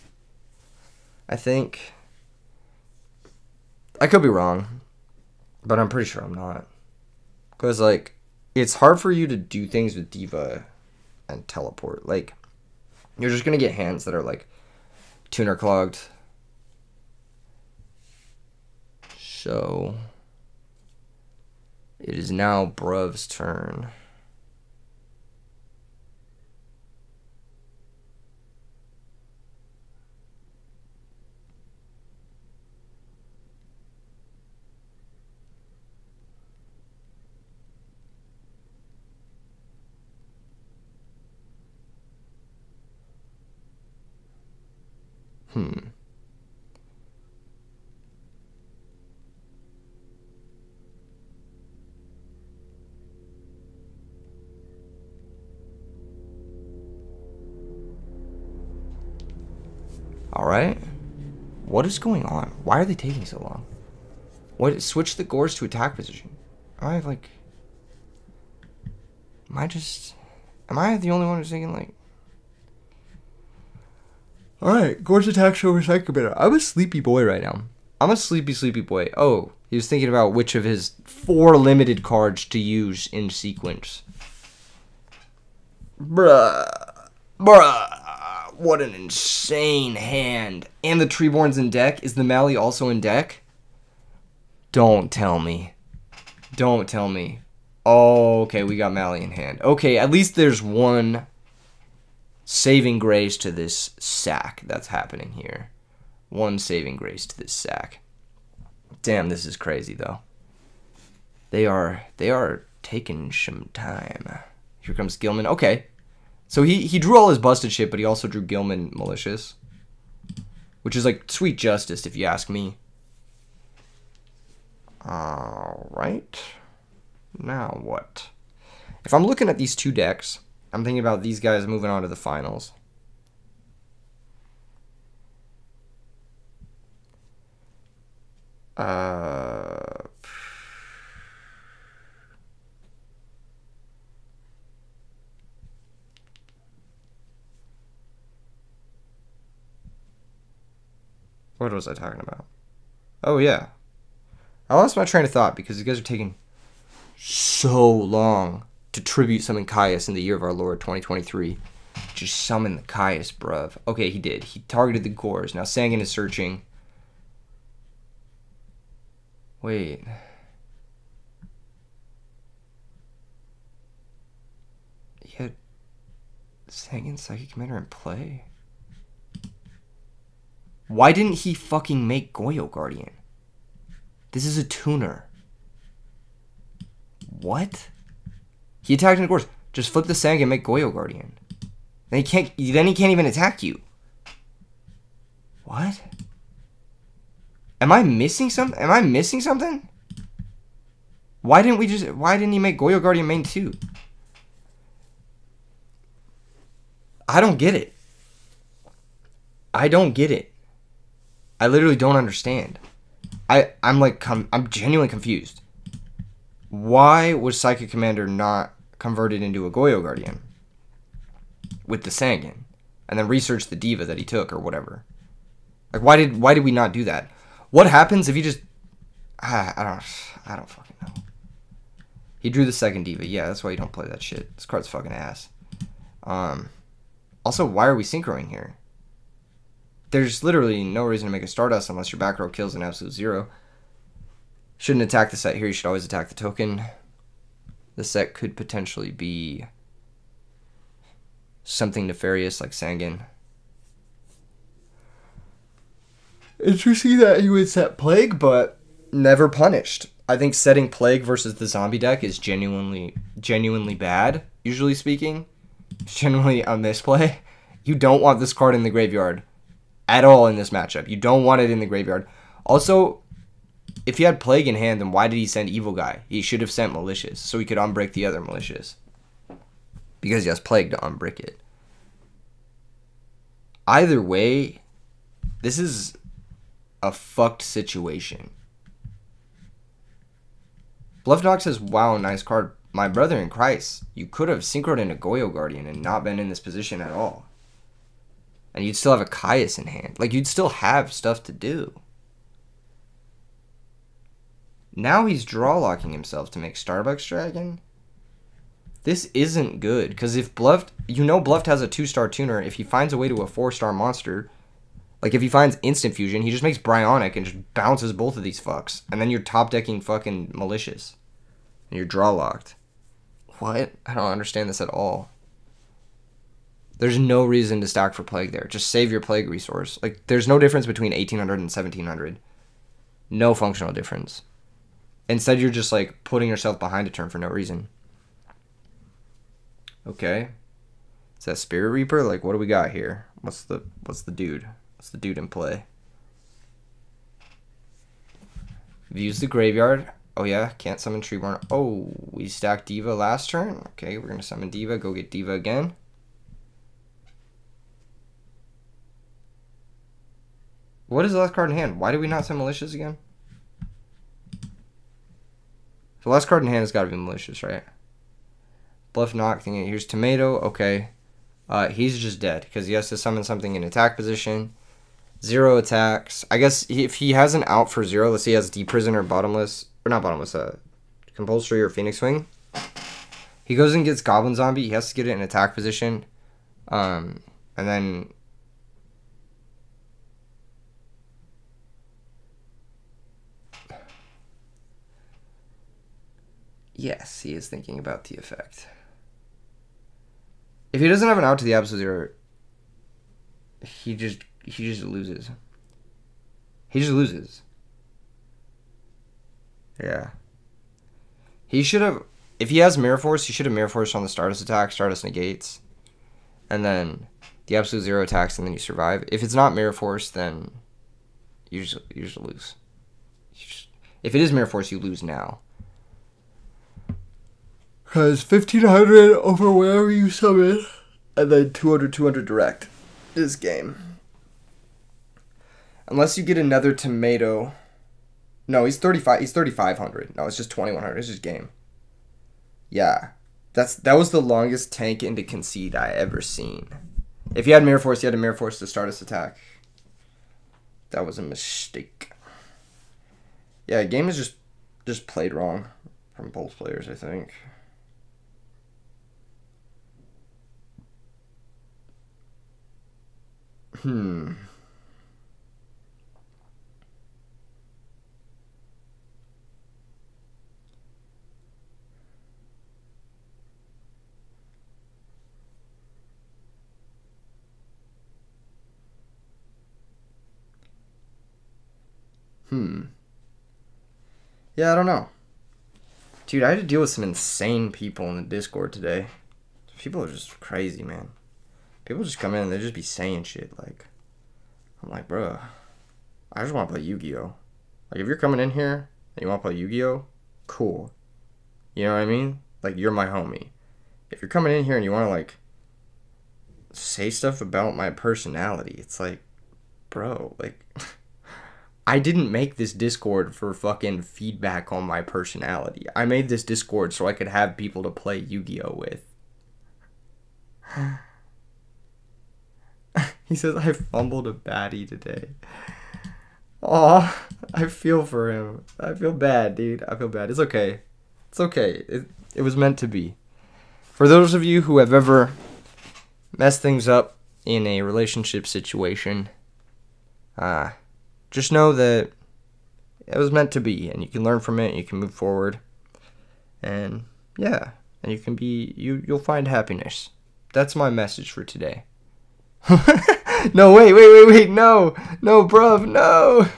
I think. I could be wrong, but I'm pretty sure I'm not. Because like, it's hard for you to do things with Diva and Teleport. Like, you're just gonna get hands that are like tuner clogged. So it is now Bruv's turn. Alright. What is going on? Why are they taking so long? What? Switch the Gores to attack position. Am I like... Am I the only one who's thinking like... Alright, Gores attacks over Psycho Banner. I'm a sleepy boy right now. I'm a sleepy boy. Oh, he was thinking about which of his 4 limited cards to use in sequence. Bruh. What an insane hand. And the Treeborn's in deck. Is the Mally also in deck? Don't tell me. Don't tell me. Oh, okay, we got Mally in hand. Okay, at least there's one saving grace to this sack that's happening here. 1 saving grace to this sack. Damn, this is crazy though. They are taking some time. Here comes Gilman. Okay. So he drew all his busted shit, but he also drew Gilman malicious. Which is like sweet justice if you ask me. Alright. Now what? If I'm looking at these 2 decks, I'm thinking about these guys moving on to the finals. What was I talking about? Oh, yeah. I lost my train of thought because you guys are taking so long to tribute summon Caius in the year of our Lord 2023. Just summon the Caius, bruv. Okay, he did. He targeted the Gores. Now Sangan is searching. Wait. He had Sangan Psychic Commander in play? Why didn't he fucking make Goyo Guardian? This is a tuner. What? He attacked in the course. Just flip the Sangan and make Goyo Guardian. Then he can't even attack you. What? Am I missing something? Why didn't he make Goyo Guardian main 2? I don't get it. I literally don't understand. I'm genuinely confused. Why was Psychic Commander not converted into a Goyo Guardian with the Sangan, and then research the Diva that he took or whatever? Like, why did we not do that? What happens if he just... I don't fucking know. He drew the second Diva. Yeah, that's why you don't play that shit. This card's fucking ass. Also, why are we synchroing here? There's literally no reason to make a Stardust unless your back row kills an absolute 0. Shouldn't attack the set here. You should always attack the token. The set could potentially be something nefarious like Sangan. Interesting that he would set Plague, but never punished. I think setting Plague versus the zombie deck is genuinely bad, usually speaking. It's genuinely a misplay. You don't want this card in the graveyard at all in this matchup. You don't want it in the graveyard. Also, if he had Plague in hand, then why did he send Evil Guy? He should have sent Malicious, so he could unbrick the other Malicious. Because he has Plague to unbrick it. Either way, this is a fucked situation. Bluff Knock says, wow, nice card. My brother in Christ, you could have synchroed in a Goyo Guardian and not been in this position at all. And you'd still have a Caius in hand. Like, you'd still have stuff to do. Now he's draw locking himself to make Starbucks Dragon. This isn't good, because if Bluffed... You know Bluffed has a 2-star tuner. If he finds a way to a 4-star monster... Like, if he finds Instant Fusion, he just makes Bryonic and just bounces both of these fucks. And then you're top-decking fucking Malicious. And you're draw-locked. What? I don't understand this at all. There's no reason to stack for Plague there. Just save your Plague resource. Like, there's no difference between 1800 and 1700. No functional difference. Instead, you're just, like, putting yourself behind a turn for no reason. Okay. Is that Spirit Reaper? Like, what do we got here? What's the dude? What's the dude in play? Views the graveyard. Oh, yeah. Can't summon Treeborn. Oh, we stacked Diva last turn. Okay, we're going to summon Diva. Go get Diva again. What is the last card in hand? Why did we not send Malicious again? The last card in hand has got to be Malicious, right? Bluff Knock. Thinking, here's Tomato. Okay. He's just dead because he has to summon something in attack position. 0 attacks. I guess if he has an out for 0, let's say he has Deep Prison or Bottomless, or not Bottomless, Compulsory or Phoenix Wing. He goes and gets Goblin Zombie. He has to get it in attack position. And then... Yes, he is thinking about the effect. If he doesn't have an out to the absolute 0, he just loses. He just loses. Yeah. He should have... If he has Mirror Force, he should have Mirror Force on the Stardust attack. Stardust negates. And then the Absolute Zero attacks, and then you survive. If it's not Mirror Force, then you just lose. If it is Mirror Force, you lose now. Because 1500 over wherever you summon, and then 200 direct this game. Unless you get another tomato. No, he's 35. He's 3500. No, it's just 2100. It's just game. Yeah, that was the longest tank into concede I ever seen. If he had Mirror Force, he had a Mirror Force to start his attack. That was a mistake. Yeah, game is just played wrong from both players, I think. Yeah, I don't know. Dude, I had to deal with some insane people in the Discord today. People are just crazy, man. People just come in and they just be saying shit. Like, I'm like, bro, I just want to play Yu-Gi-Oh. Like, if you're coming in here and you want to play Yu-Gi-Oh, cool. You know what I mean? Like, you're my homie. If you're coming in here and you want to, like, say stuff about my personality, it's like, bro, like... I didn't make this Discord for fucking feedback on my personality. I made this Discord so I could have people to play Yu-Gi-Oh with. He says, I fumbled a baddie today. Aw, I feel for him. I feel bad, dude. I feel bad. It's okay. It's okay. It was meant to be. For those of you who have ever messed things up in a relationship situation, just know that it was meant to be, and you can learn from it, and you can move forward, and yeah, and you can be, you'll find happiness. That's my message for today. No, wait, no, bruv, no.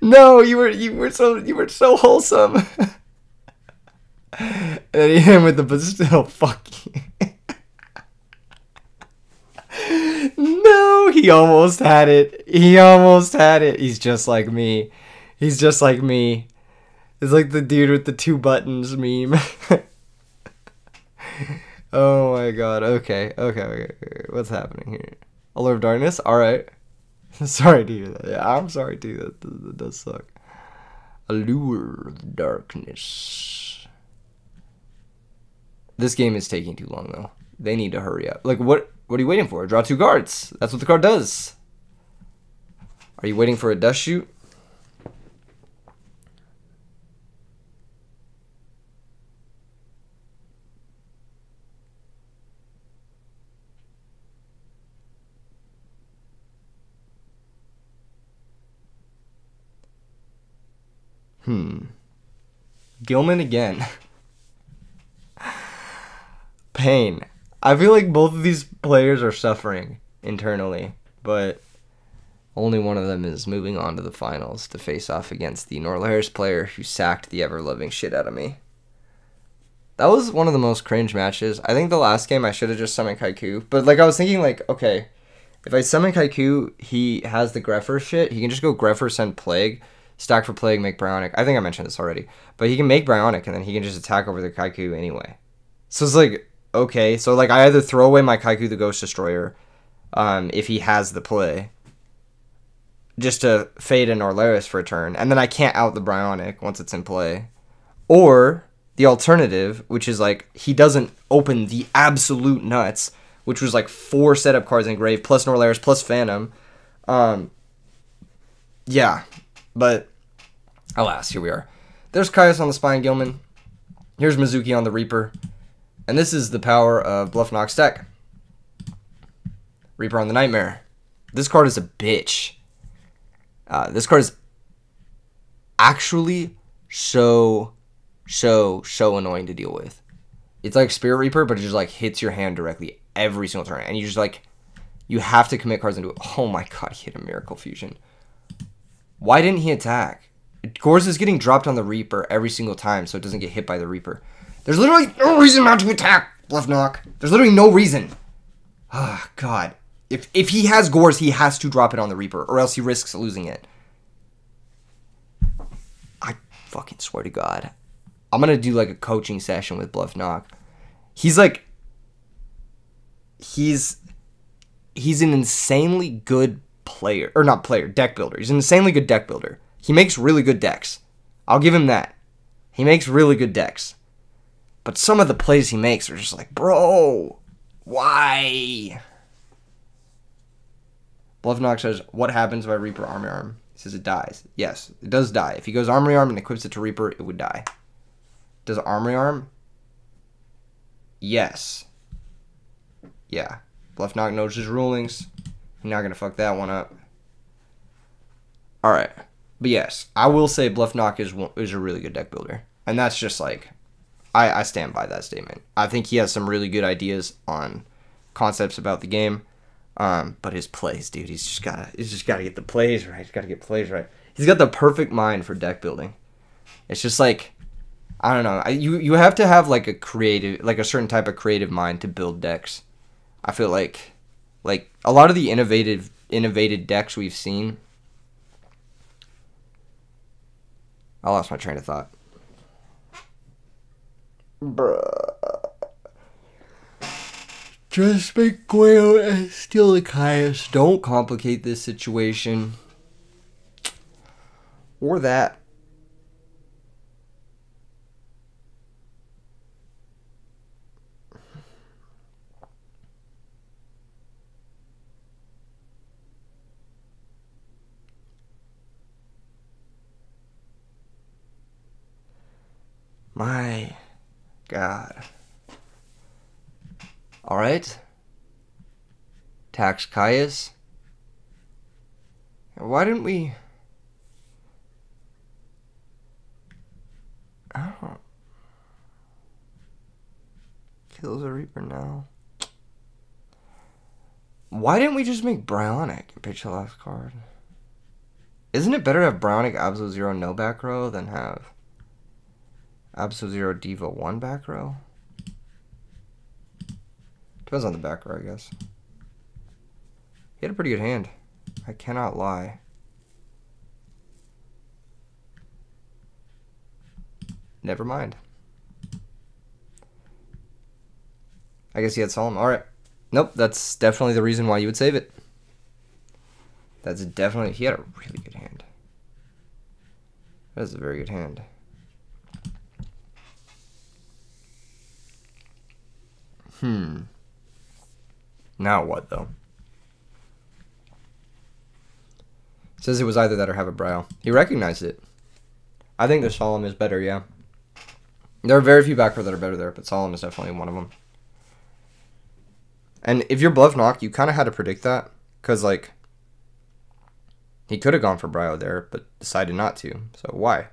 No, you were so wholesome. And then he hit him with the, but still, fuck you. No, he almost had it. He's just like me. It's like the dude with the 2 buttons meme. Oh my god. Okay. What's happening here? Allure of Darkness? Alright. Sorry to hear that. Yeah, I'm sorry too. That does suck. Allure of Darkness. This game is taking too long though. They need to hurry up. Like, what are you waiting for? Draw 2 cards. That's what the card does. Are you waiting for a dust shoot? Gilman again. Pain. I feel like both of these players are suffering internally, but only one of them is moving on to the finals to face off against the Norlaris player who sacked the ever-loving shit out of me. That was one of the most cringe matches. I think the last game I should have just summoned Kaiku, but like I was thinking like, okay, if I summon Kaiku, he has the Greffer shit. He can just go Greffer, send Plague, stack for Plague, make Bryonic. I think I mentioned this already, but he can make Bryonic and then he can just attack over the Kaiku anyway. So it's like, okay, so like I either throw away my Kaiku the Ghost Destroyer, if he has the play, just to fade an Norlaris for a turn, and then I can't out the Bryonic once it's in play. Or the alternative, which is like he doesn't open the absolute nuts, which was like 4 setup cards in Grave, plus Norlaris, plus Phantom. Yeah, but alas, here we are. There's Caius on the Spine Gilman. Here's Mizuki on the Reaper. And this is the power of Bluff Knox deck. Reaper on the Nightmare. This card is a bitch. This card is actually so annoying to deal with. It's like Spirit Reaper, but it just like hits your hand directly every single turn. And you just like You have to commit cards into it. Oh my god, he hit a Miracle Fusion. Why didn't he attack? Gorz is getting dropped on the Reaper every single time, so it doesn't get hit by the Reaper. There's literally no reason not to attack, Bluff Knock. There's literally no reason. Ah, oh, god. If he has Gorz, he has to drop it on the Reaper, or else he risks losing it. I fucking swear to God. I'm gonna do like a coaching session with Bluff Knock. He's like... He's an insanely good player. Or not player, deck builder. He's an insanely good deck builder. He makes really good decks. I'll give him that. He makes really good decks. But some of the plays he makes are just like, bro, why? Bluff Knock says, what happens if I Reaper Armory Arm? He says it dies. Yes, it does die. If he goes Armory Arm and equips it to Reaper, it would die. Does Armory Arm? Yes. Yeah. Bluff Knock knows his rulings. He's not going to fuck that one up. Alright. But yes, I will say Bluff Knock is a really good deck builder. And that's just like, I stand by that statement. I think he has some really good ideas on concepts about the game. But his plays, dude, he's just gotta get the plays right. He's gotta get plays right. He's got the perfect mind for deck building. It's just like, I don't know. You have to have like a certain type of creative mind to build decks. I feel like a lot of the innovative decks we've seen. I lost my train of thought. Bruh. Just make Quail and steal the Caius. Don't complicate this situation. Or that. My God. Alright. Tax Caius. Why didn't we... Oh. Kills a Reaper now. Why didn't we just make Bryonic and pitch the last card? Isn't it better to have Bryonic Absol Zero no back row than have Absol Zero Diva 1 back row? Depends on the back row, I guess. He had a pretty good hand. I cannot lie. Never mind. I guess he had Solemn. Alright. Nope, that's definitely the reason why you would save it. That's definitely... He had a really good hand. That is a very good hand. Now what, though? It says it was either that or have a Brow. He recognized it. I think the Solemn is better, yeah. There are very few back row that are better there, but Solemn is definitely one of them. And if you're Bluff Knock, you kind of had to predict that. Because, like, he could have gone for Brow there, but decided not to. So, why?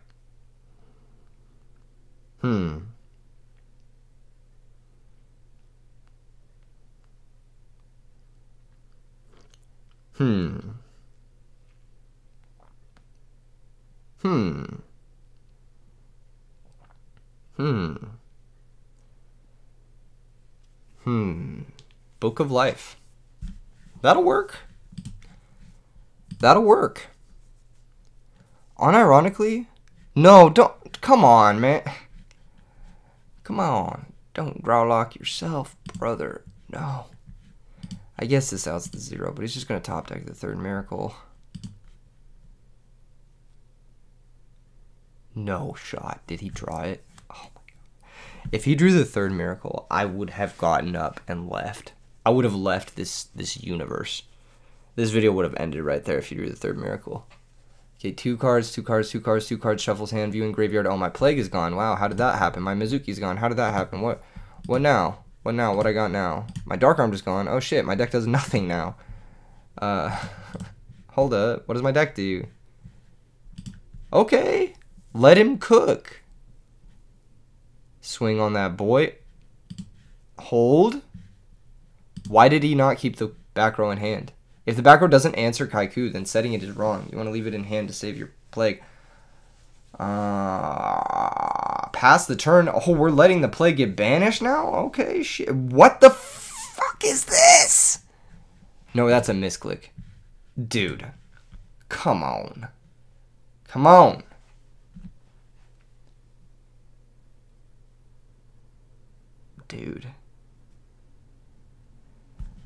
Book of Life. That'll work. That'll work. Unironically? No, don't. Come on, man. Come on. Don't draw lock yourself, brother. No. I guess this outs the 0, but he's just going to top deck the third Miracle. No shot. Did he draw it? Oh my God. If he drew the third Miracle, I would have gotten up and left. I would have left this universe. This video would have ended right there if he drew the third Miracle. Okay, 2 cards, 2 cards, 2 cards, 2 cards, shuffles hand, viewing graveyard. Oh, my Plague is gone. Wow, how did that happen? My Mizuki's gone. How did that happen? What now? What now? What I got now? My Dark Arm just gone. Oh shit, my deck does nothing now. Hold up. What does my deck do? Okay. Let him cook. Swing on that boy. Hold. Why did he not keep the back row in hand. If the back row doesn't answer Kaiku, then setting it is wrong. You want to leave it in hand to save your plague. Pass the turn. Oh, we're letting the plague get banished now? Okay, shit. What the fuck is this? No, that's a misclick. Dude. Come on. Come on. Dude.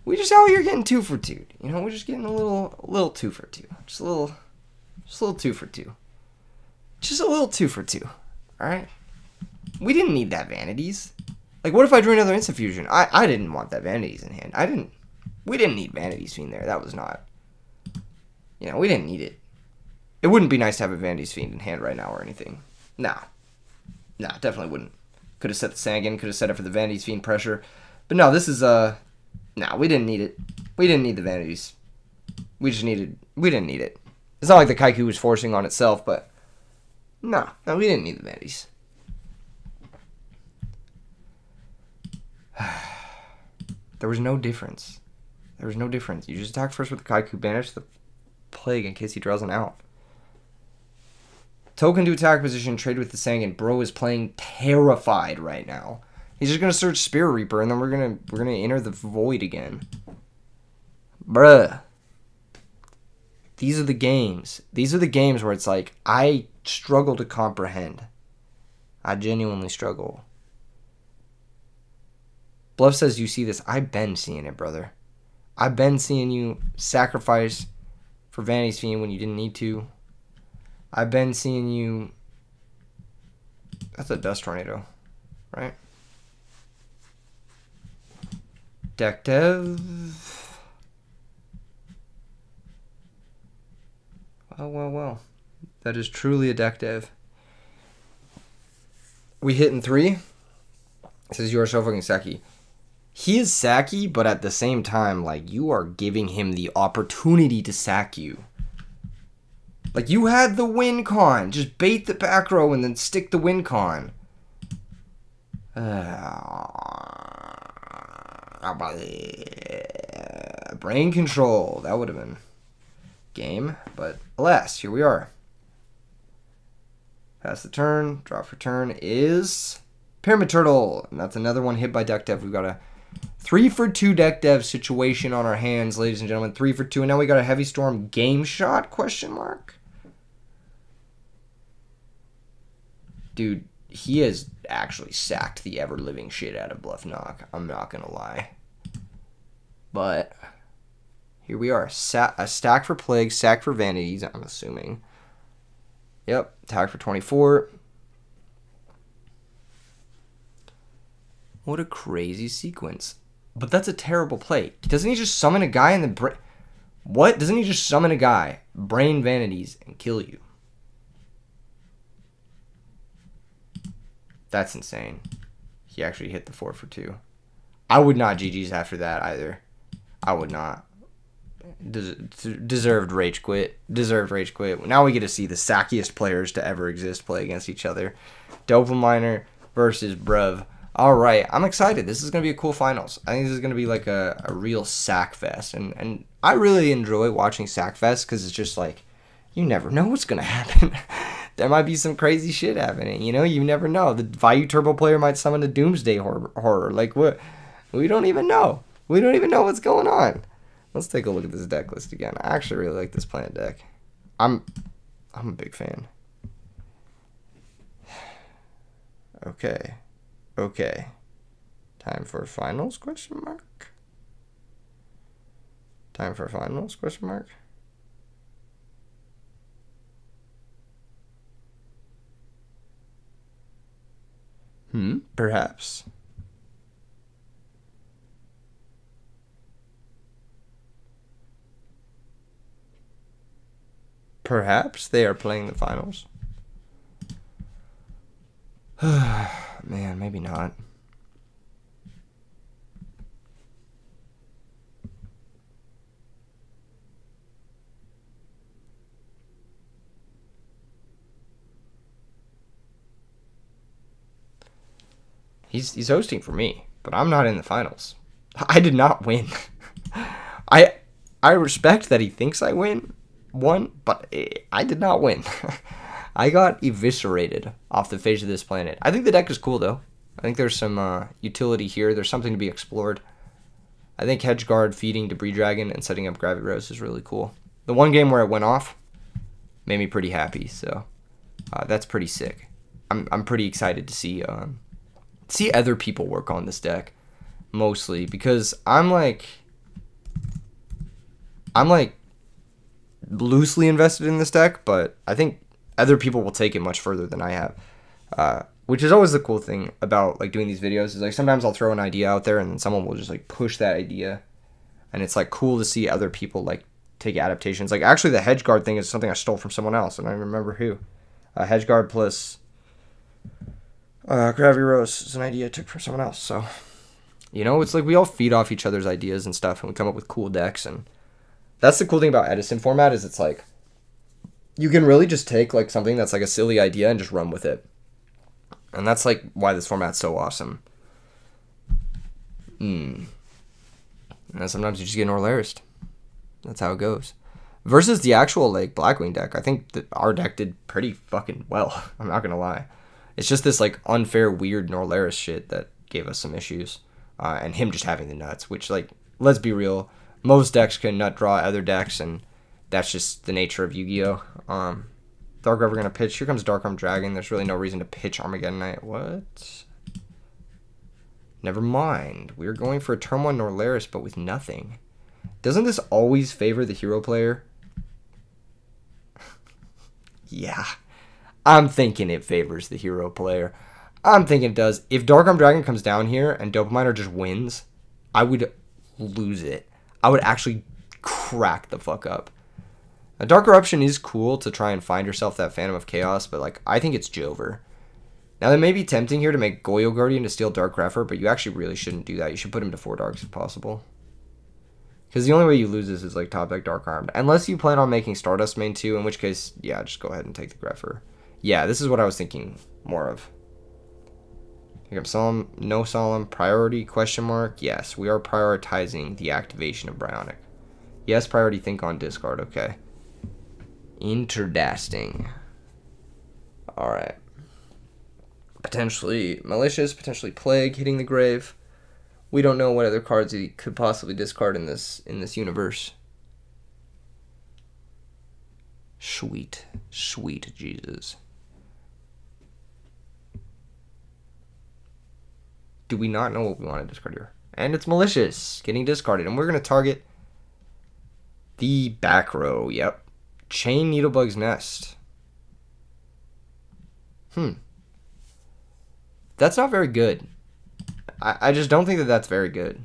We just out here getting 2 for 2. You know, we're just getting a little 2 for 2. Just a little 2 for 2. Just a little 2 for 2. Alright? We didn't need that Vanities. Like, what if I drew another Instant Fusion? I didn't want that Vanities in hand. We didn't need Vanities Fiend there. That was not... You know, we didn't need it. It wouldn't be nice to have a Vanities Fiend in hand right now or anything. Nah. Nah, definitely wouldn't. Could have set the Sangan, could have set it for the Vanities Fiend pressure. But no, this is, nah, we didn't need it. We didn't need the Vanities. We didn't need it. It's not like the Kaiku was forcing on itself, but... No, we didn't need the Vanities. There was no difference. There was no difference. You just attack first with the Kaiku, banish the plague in case he draws an out. Token to attack position, trade with the Sangan. Bro is playing terrified right now. He's just gonna search Spirit Reaper, and then we're gonna enter the void again. Bruh. These are the games. These are the games where it's like, I struggle to comprehend. I genuinely struggle. Bluff says you see this. I've been seeing it, brother. I've been seeing you sacrifice for Vanity's Fiend when you didn't need to. I've been seeing you... That's a Dust Tornado, right? Deck Dev. Well. That is truly a Deck Dev. We hit in 3. It says you are so fucking Saki. He is Saki, but at the same time, like, you are giving him the opportunity to sack you. Like, you had the win con. Just bait the back row and then stick the win con. Brain control. That would have been game. But alas, here we are. Pass the turn. Draw for turn is Pyramid Turtle. And that's another one hit by Deck Dev. We've got a 3 for 2 Deck Dev situation on our hands, ladies and gentlemen. 3 for 2. And now we got a Heavy Storm Game Shot, question mark. Dude, he has actually sacked the ever-living shit out of Bluff Knock. I'm not going to lie. But here we are. A stack for Plague, sack for Vanities, I'm assuming. Yep, attack for 24. What a crazy sequence. But that's a terrible play. Doesn't he just summon a guy in the brain? What? Doesn't he just summon a guy, brain Vanities, and kill you? That's insane. He actually hit the 4 for 2. I would not GG's after that either. I would not. Deserved rage quit. Deserved rage quit. Now we get to see the sackiest players to ever exist play against each other. Dopaminer versus Bruv. Alright, I'm excited. This is going to be a cool finals. I think this is going to be like a real sack fest. And I really enjoy watching sack fest because it's just like, you never know what's going to happen. There might be some crazy shit happening, you know? You never know. The Vayu Turbo player might summon a Doomsday horror. Like, what? We don't even know. We don't even know what's going on. Let's take a look at this deck list again. I actually really like this Planet deck. I'm a big fan. Okay. Okay. Time for finals, question mark? Time for finals, question mark? Perhaps. Perhaps they are playing the finals. Man, maybe not. He's hosting for me, but I'm not in the finals. I did not win. I I respect that he thinks I won, but I did not win. I got eviscerated off the face of this planet. I think the deck is cool though. I think there's some utility here. There's something to be explored. I think Hedgeguard feeding Debris Dragon and setting up Gravity Rose is really cool. The one game where it went off made me pretty happy, so that's pretty sick. I'm pretty excited to see other people work on this deck, mostly because I'm like loosely invested in this deck, but I think other people will take it much further than I have. Which is always the cool thing about like doing these videos is like sometimes I'll throw an idea out there and someone will just like push that idea, and it's like cool to see other people like take adaptations. Like actually the Hedgeguard thing is something I stole from someone else, and I remember who. Hedgeguard plus Gravity Rose is an idea I took from someone else. So you know, it's like we all feed off each other's ideas and stuff, and we come up with cool decks. And that's the cool thing about Edison format is it's like you can really just take like something that's like a silly idea and just run with it. And that's like why this format's so awesome. And sometimes you just get Norlaris. That's how it goes. Versus the actual like Blackwing deck, I think that our deck did pretty fucking well. I'm not gonna lie. It's just this like unfair, weird Norlaris shit that gave us some issues. And him just having the nuts, which like, let's be real, most decks can nut draw other decks, and that's just the nature of Yu-Gi-Oh! Dark Rever gonna pitch. Here comes Dark Arm Dragon. There's really no reason to pitch Armageddon Knight. What? Never mind. We're going for a turn 1 Norlaris, but with nothing. Doesn't this always favor the hero player? Yeah. I'm thinking it favors the hero player. I'm thinking it does. If Dark Arm Dragon comes down here and Dopaminer just wins, I would lose it. I would actually crack the fuck up. A Dark Eruption is cool to try and find yourself that Phantom of Chaos, but like I think it's Jover. Now that may be tempting here to make Goyo Guardian to steal Dark Refer, but you actually really shouldn't do that. You should put him to 4 Darks if possible. Because the only way you lose this is like top deck Dark Armed. Unless you plan on making Stardust main too, in which case, yeah, just go ahead and take the Greffer. Yeah, this is what I was thinking more of. Here comes Solemn, no Solemn, priority, question mark. Yes, we are prioritizing the activation of Bionic. Yes, priority, think on discard, okay. Interdasting. Alright. Potentially Malicious, potentially Plague hitting the grave. We don't know what other cards he could possibly discard in this universe. Sweet. Sweet Jesus. Do we not know what we want to discard here? And it's Malicious getting discarded. And we're going to target the back row. Yep. Chain Needlebug's Nest. That's not very good. I just don't think that that's very good.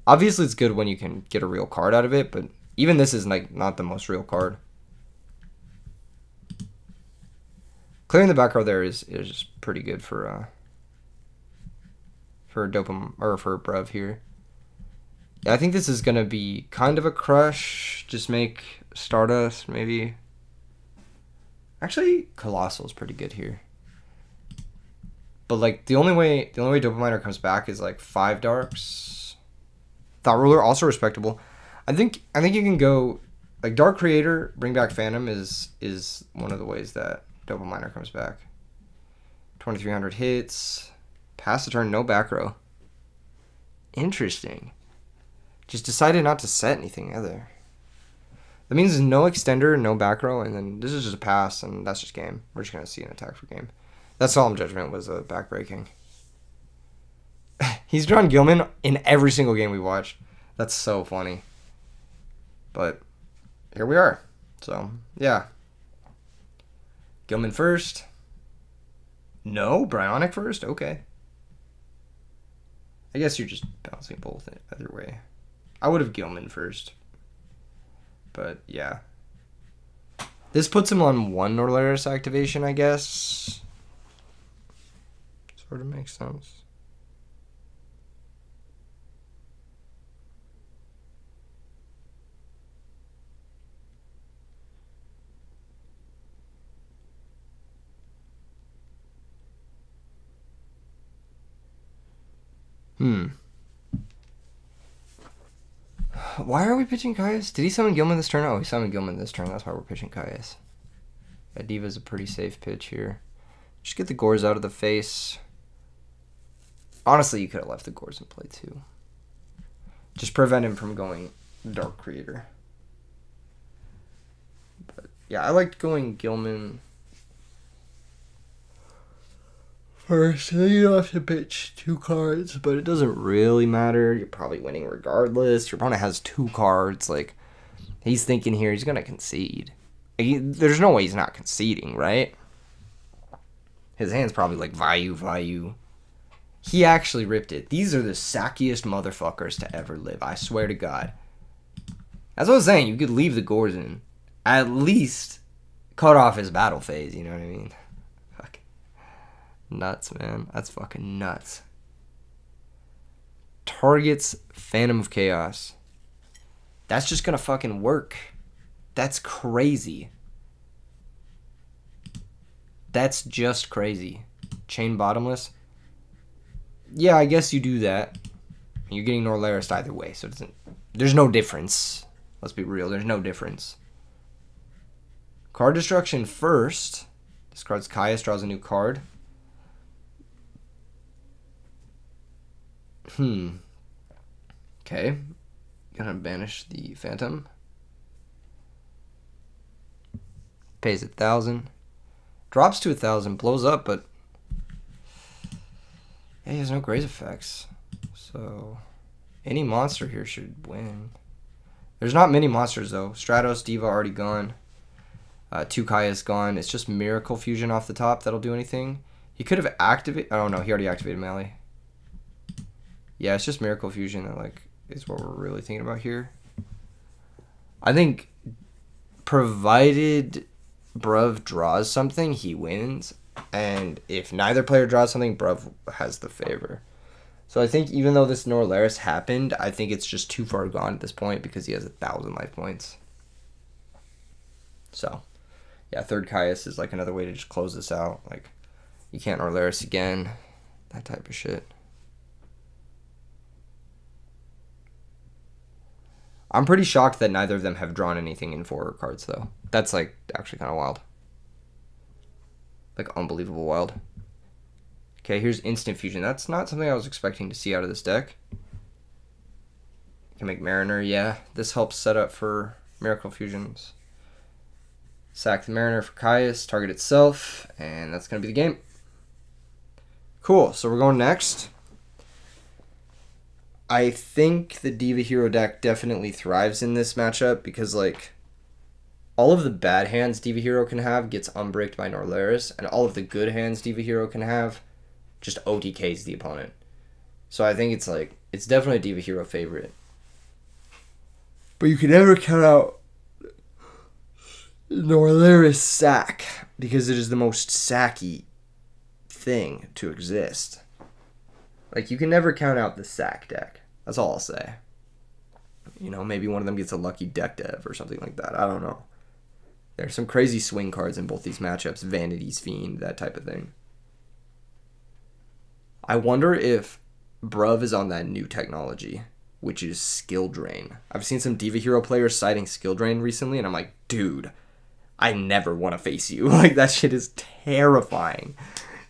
Obviously, it's good when you can get a real card out of it, but even this is like not the most real card. Clearing the back row there is just pretty good for Dopam or for Brev here. Yeah, I think this is gonna be kind of a crush. Just make Stardust maybe. Actually, Colossal is pretty good here. But like the only way Dopaminer comes back is like 5 Darks. Thought Ruler also respectable. I think you can go like Dark Creator, bring back Phantom is one of the ways that Dopaminer comes back. 2300 hits, pass the turn, no back row. Interesting. Just decided not to set anything either. That means no extender, no back row, and then this is just a pass, and that's just game. We're just gonna see an attack for game. That Solemn Judgment was backbreaking. He's drawn Gilman in every single game we watched. That's so funny. But here we are. So, yeah. Gilman first. No, Bionic first? Okay. I guess you're just bouncing both either way. I would have Gilman first. But, yeah. This puts him on 1 Norlaris activation, I guess. Sort of makes sense. Why are we pitching Caius? Did he summon Gilman this turn? Oh, he summoned Gilman this turn. That's why we're pitching Caius. Yeah, Diva's a pretty safe pitch here. Just get the Gores out of the face. Honestly, you could have left the Gores in play too. Just prevent him from going Dark Creator. But yeah, I liked going Gilman first. You don't have to pitch 2 cards, but it doesn't really matter. You're probably winning regardless. Your opponent has 2 cards. Like, he's thinking here he's going to concede. There's no way he's not conceding, right? His hand's probably like value. He actually ripped it. These are the sackiest motherfuckers to ever live. I swear to God. That's what I was saying. You could leave the Gores in. At least cut off his battle phase. You know what I mean? Fuck. Nuts, man. That's fucking nuts. Targets Phantom of Chaos. That's just gonna fucking work. That's crazy. That's just crazy. Chain Bottomless. Yeah, I guess you do that. You're getting Norlaris either way, so it doesn't. There's no difference. Let's be real. There's no difference. Card destruction first. Discards Caius, draws a new card. Okay. Gonna banish the Phantom. Pays 1,000. Drops to 1,000. Blows up, but yeah, he has no graze effects. So any monster here should win. There's not many monsters though. Stratos, Diva already gone. 2 Caius gone. It's just Miracle Fusion off the top that'll do anything. He could have activated. Oh no, he already activated Melee. Yeah, it's just Miracle Fusion that like is what we're really thinking about here. I think provided Bruv draws something, he wins. And if neither player draws something, Bruv has the favor. So I think even though this Norlaris happened, I think it's just too far gone at this point because he has 1,000 life points. So, yeah, 3rd Caius is like another way to just close this out. Like, you can't Norlaris again. That type of shit. I'm pretty shocked that neither of them have drawn anything in 4 cards, though. That's, like, actually kind of wild. Like, unbelievable wild. Okay, here's Instant Fusion. That's not something I was expecting to see out of this deck. Can make Mariner, yeah. This helps set up for Miracle Fusions. Sack the Mariner for Caius, target itself, and that's going to be the game. Cool, so we're going next. I think the Diva Hero deck definitely thrives in this matchup because, like, all of the bad hands Diva Hero can have gets unbricked by Norlaris, and all of the good hands Diva Hero can have just OTKs the opponent. So I think it's, like, it's definitely a Diva Hero favorite. But you can never count out Norlaris sack because it is the most sacky thing to exist. Like, you can never count out the sack deck. That's all I'll say. You know, maybe one of them gets a lucky deck dev or something like that. I don't know. There's some crazy swing cards in both these matchups. Vanity's Fiend, that type of thing. I wonder if Bruv is on that new technology, which is Skill Drain. I've seen some Diva Hero players citing Skill Drain recently, and I'm like, dude, I never want to face you. Like, that shit is terrifying.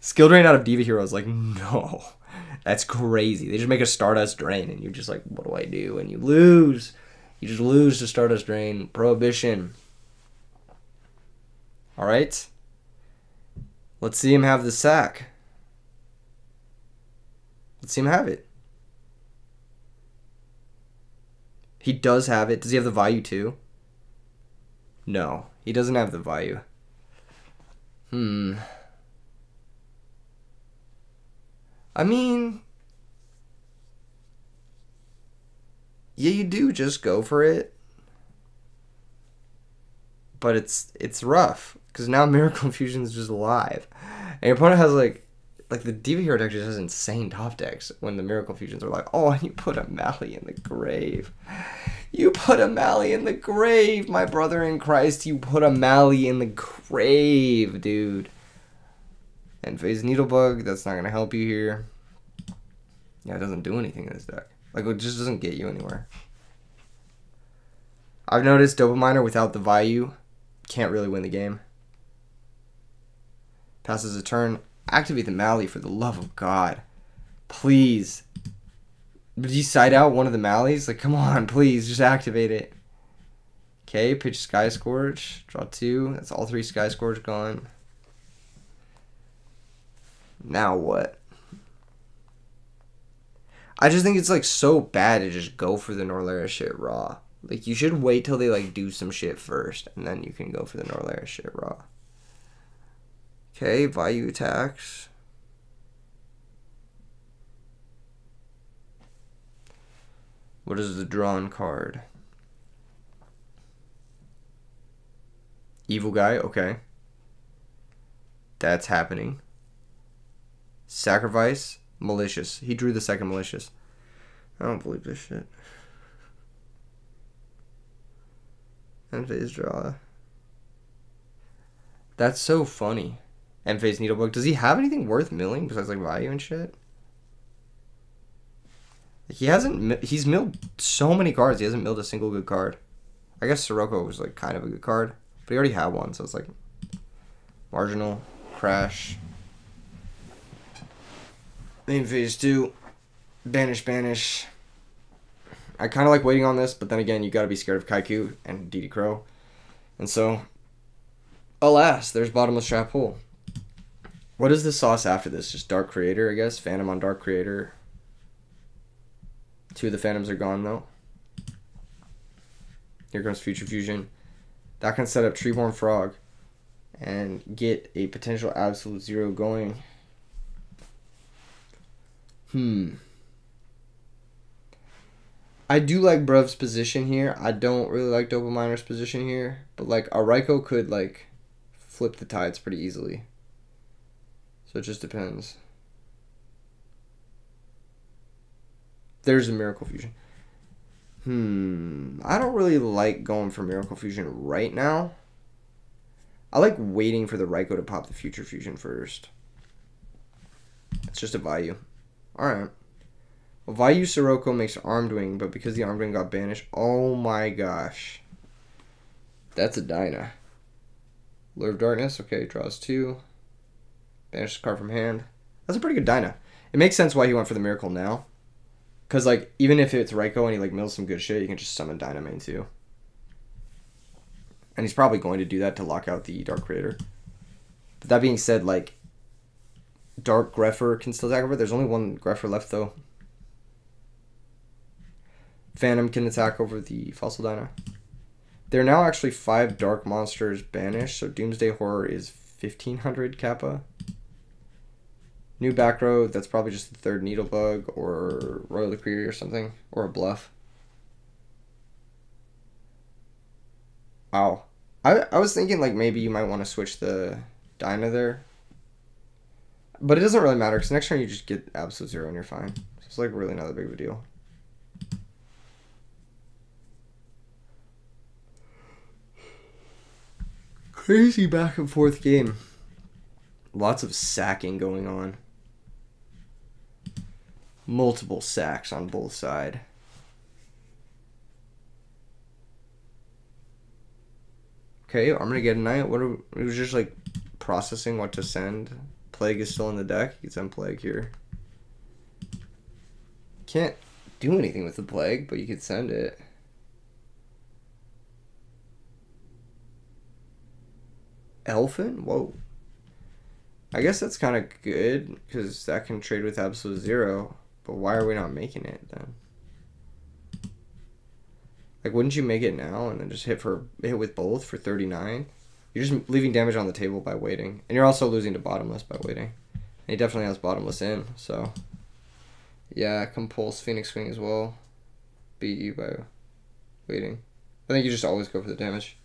Skill Drain out of Diva Hero is like, no. That's crazy. They just make a Stardust Drain, and you're just like, what do I do? And you lose. You just lose to Stardust Drain. Prohibition. All right. Let's see him have the sack. Let's see him have it. He does have it. Does he have the value too? No, he doesn't have the value. I mean, yeah, you do just go for it. But it's rough because now Miracle Fusion is just live. And your opponent has like the Diva Hero deck just has insane top decks when the Miracle Fusions are like, oh, and you put a Mally in the grave. You put a Mally in the grave, my brother in Christ. You put a Mally in the grave, dude. And Phase Needlebug, that's not going to help you here. Yeah, it doesn't do anything in this deck. Like, it just doesn't get you anywhere. I've noticed Dopaminer without the value can't really win the game. Passes a turn. Activate the Mally for the love of God. Please. Did you side out one of the Mallies? Like, come on, please, just activate it. Okay, pitch Sky Scourge. Draw 2. That's all 3 Sky Scourge gone. Now what? I just think it's like so bad to just go for the Norlara shit raw. Like, you should wait till they like do some shit first, and then you can go for the Norlara shit raw. Okay, value attacks. What is the drawn card? Evil guy, okay. That's happening. Sacrifice, malicious. He drew the second malicious. I don't believe this shit. End phase draw. That's so funny. End phase needlebug. Does he have anything worth milling besides like value and shit? He hasn't. He's milled so many cards. He hasn't milled a single good card. I guess Sirocco was like kind of a good card, but he already had one, so it's like marginal, crash. Main phase 2, banish, banish. I kind of like waiting on this, but then again, you got to be scared of Kaiku and DD Crow, and so, alas, there's bottomless trap hole. What is the sauce after this? Just Dark Creator, I guess. Phantom on Dark Creator. 2 of the Phantoms are gone, though. Here comes Future Fusion. That can set up Treeborn Frog and get a potential Absolute Zero going. I do like Brev's position here. I don't really like Dopaminer's position here. But, like, a Raikou could, like, flip the tides pretty easily. So it just depends. There's a Miracle Fusion. I don't really like going for Miracle Fusion right now. I like waiting for the Raikou to pop the Future Fusion first. It's just a value. Alright. Well, value Sirocco makes Armed Wing, but because the Armed Wing got banished, oh my gosh. That's a Dyna. Lure of Darkness, okay, draws 2. Banishes card from hand. That's a pretty good Dyna. It makes sense why he went for the Miracle now. Because, like, even if it's Raikou and he, like, mills some good shit, you can just summon Dynamane, too. And he's probably going to do that to lock out the Dark Creator. But that being said, like, Dark Greffer can still attack over. There's only one Greffer left, though. Phantom can attack over the Fossil Dyna. There are now actually 5 Dark Monsters banished, so Doomsday Horror is 1500 Kappa. New back row, that's probably just the 3rd Needlebug or Royal Decree or something. Or a Bluff. Wow. I was thinking like maybe you might want to switch the Dyna there. But it doesn't really matter because next turn you just get Absolute Zero and you're fine. So it's like really not that big of a deal. Crazy back and forth game. Lots of sacking going on. Multiple sacks on both sides. Okay, I'm gonna get a Knight. It was just like processing what to send. Plague is still in the deck. You can send Plague here. Can't do anything with the Plague, but you could send it. Elfin? Whoa. I guess that's kind of good, because that can trade with Absolute Zero. But why are we not making it, then? Like, wouldn't you make it now and then just hit with both for 39? You're just leaving damage on the table by waiting. And you're also losing to Bottomless by waiting. And he definitely has Bottomless in, so... Yeah, Compulse Phoenix Wing as well. Beat you by waiting. I think you just always go for the damage.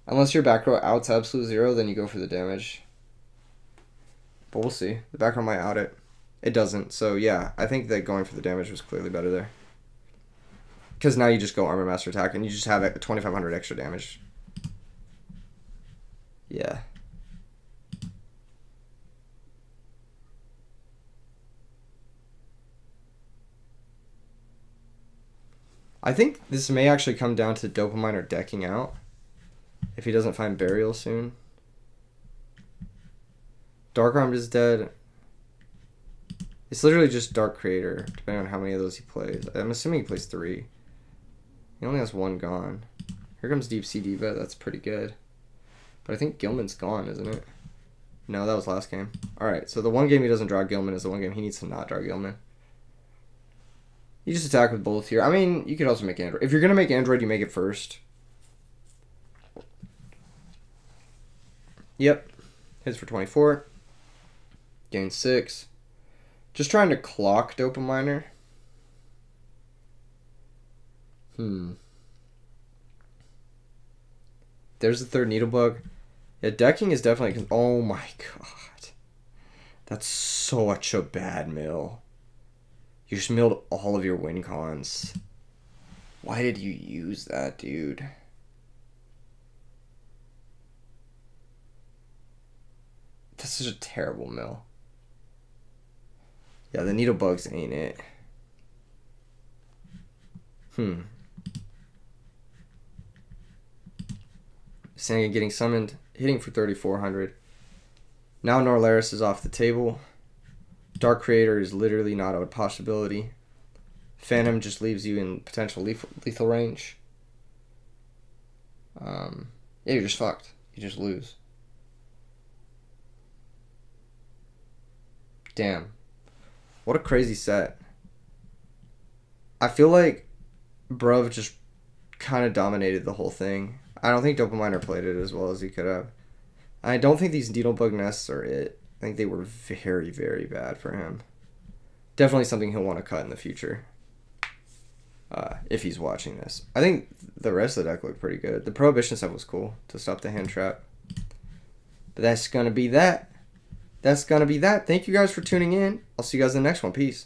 Unless your back row outs Absolute Zero, then you go for the damage. But we'll see. The back row might out it. It doesn't. So yeah, I think that going for the damage was clearly better there. Because now you just go Armor Master Attack and you just have 2500 extra damage. Yeah. I think this may actually come down to Dopaminer decking out if he doesn't find Burial soon. Dark Armed is dead. It's literally just Dark Creator, depending on how many of those he plays. I'm assuming he plays 3. He only has 1 gone. Here comes Deep Sea Diva. That's pretty good. But I think Gilman's gone, isn't it? No, that was last game. Alright, so the one game he doesn't draw Gilman is the one game he needs to not draw Gilman. You just attack with both here. I mean, you could also make Android. If you're going to make Android, you make it first. Yep. Hits for 24. Gain 6. Just trying to clock Dopaminer. There's the third Needlebug. Yeah, decking is definitely... Oh my god. That's such a bad mill. You just milled all of your win cons. Why did you use that, dude? That's such a terrible mill. Yeah, the Needlebugs ain't it. Sanga getting summoned, hitting for 3,400. Now Norlaris is off the table. Dark Creator is literally not a possibility. Phantom just leaves you in potential lethal range. Yeah, you're just fucked. You just lose. Damn. What a crazy set. I feel like Bruv just kind of dominated the whole thing. I don't think Dopaminer played it as well as he could have. I don't think these Needlebug nests are it. I think they were very, very bad for him. Definitely something he'll want to cut in the future. If he's watching this. I think the rest of the deck looked pretty good. The Prohibition stuff was cool to stop the hand trap. But that's going to be that. That's going to be that. Thank you guys for tuning in. I'll see you guys in the next one. Peace.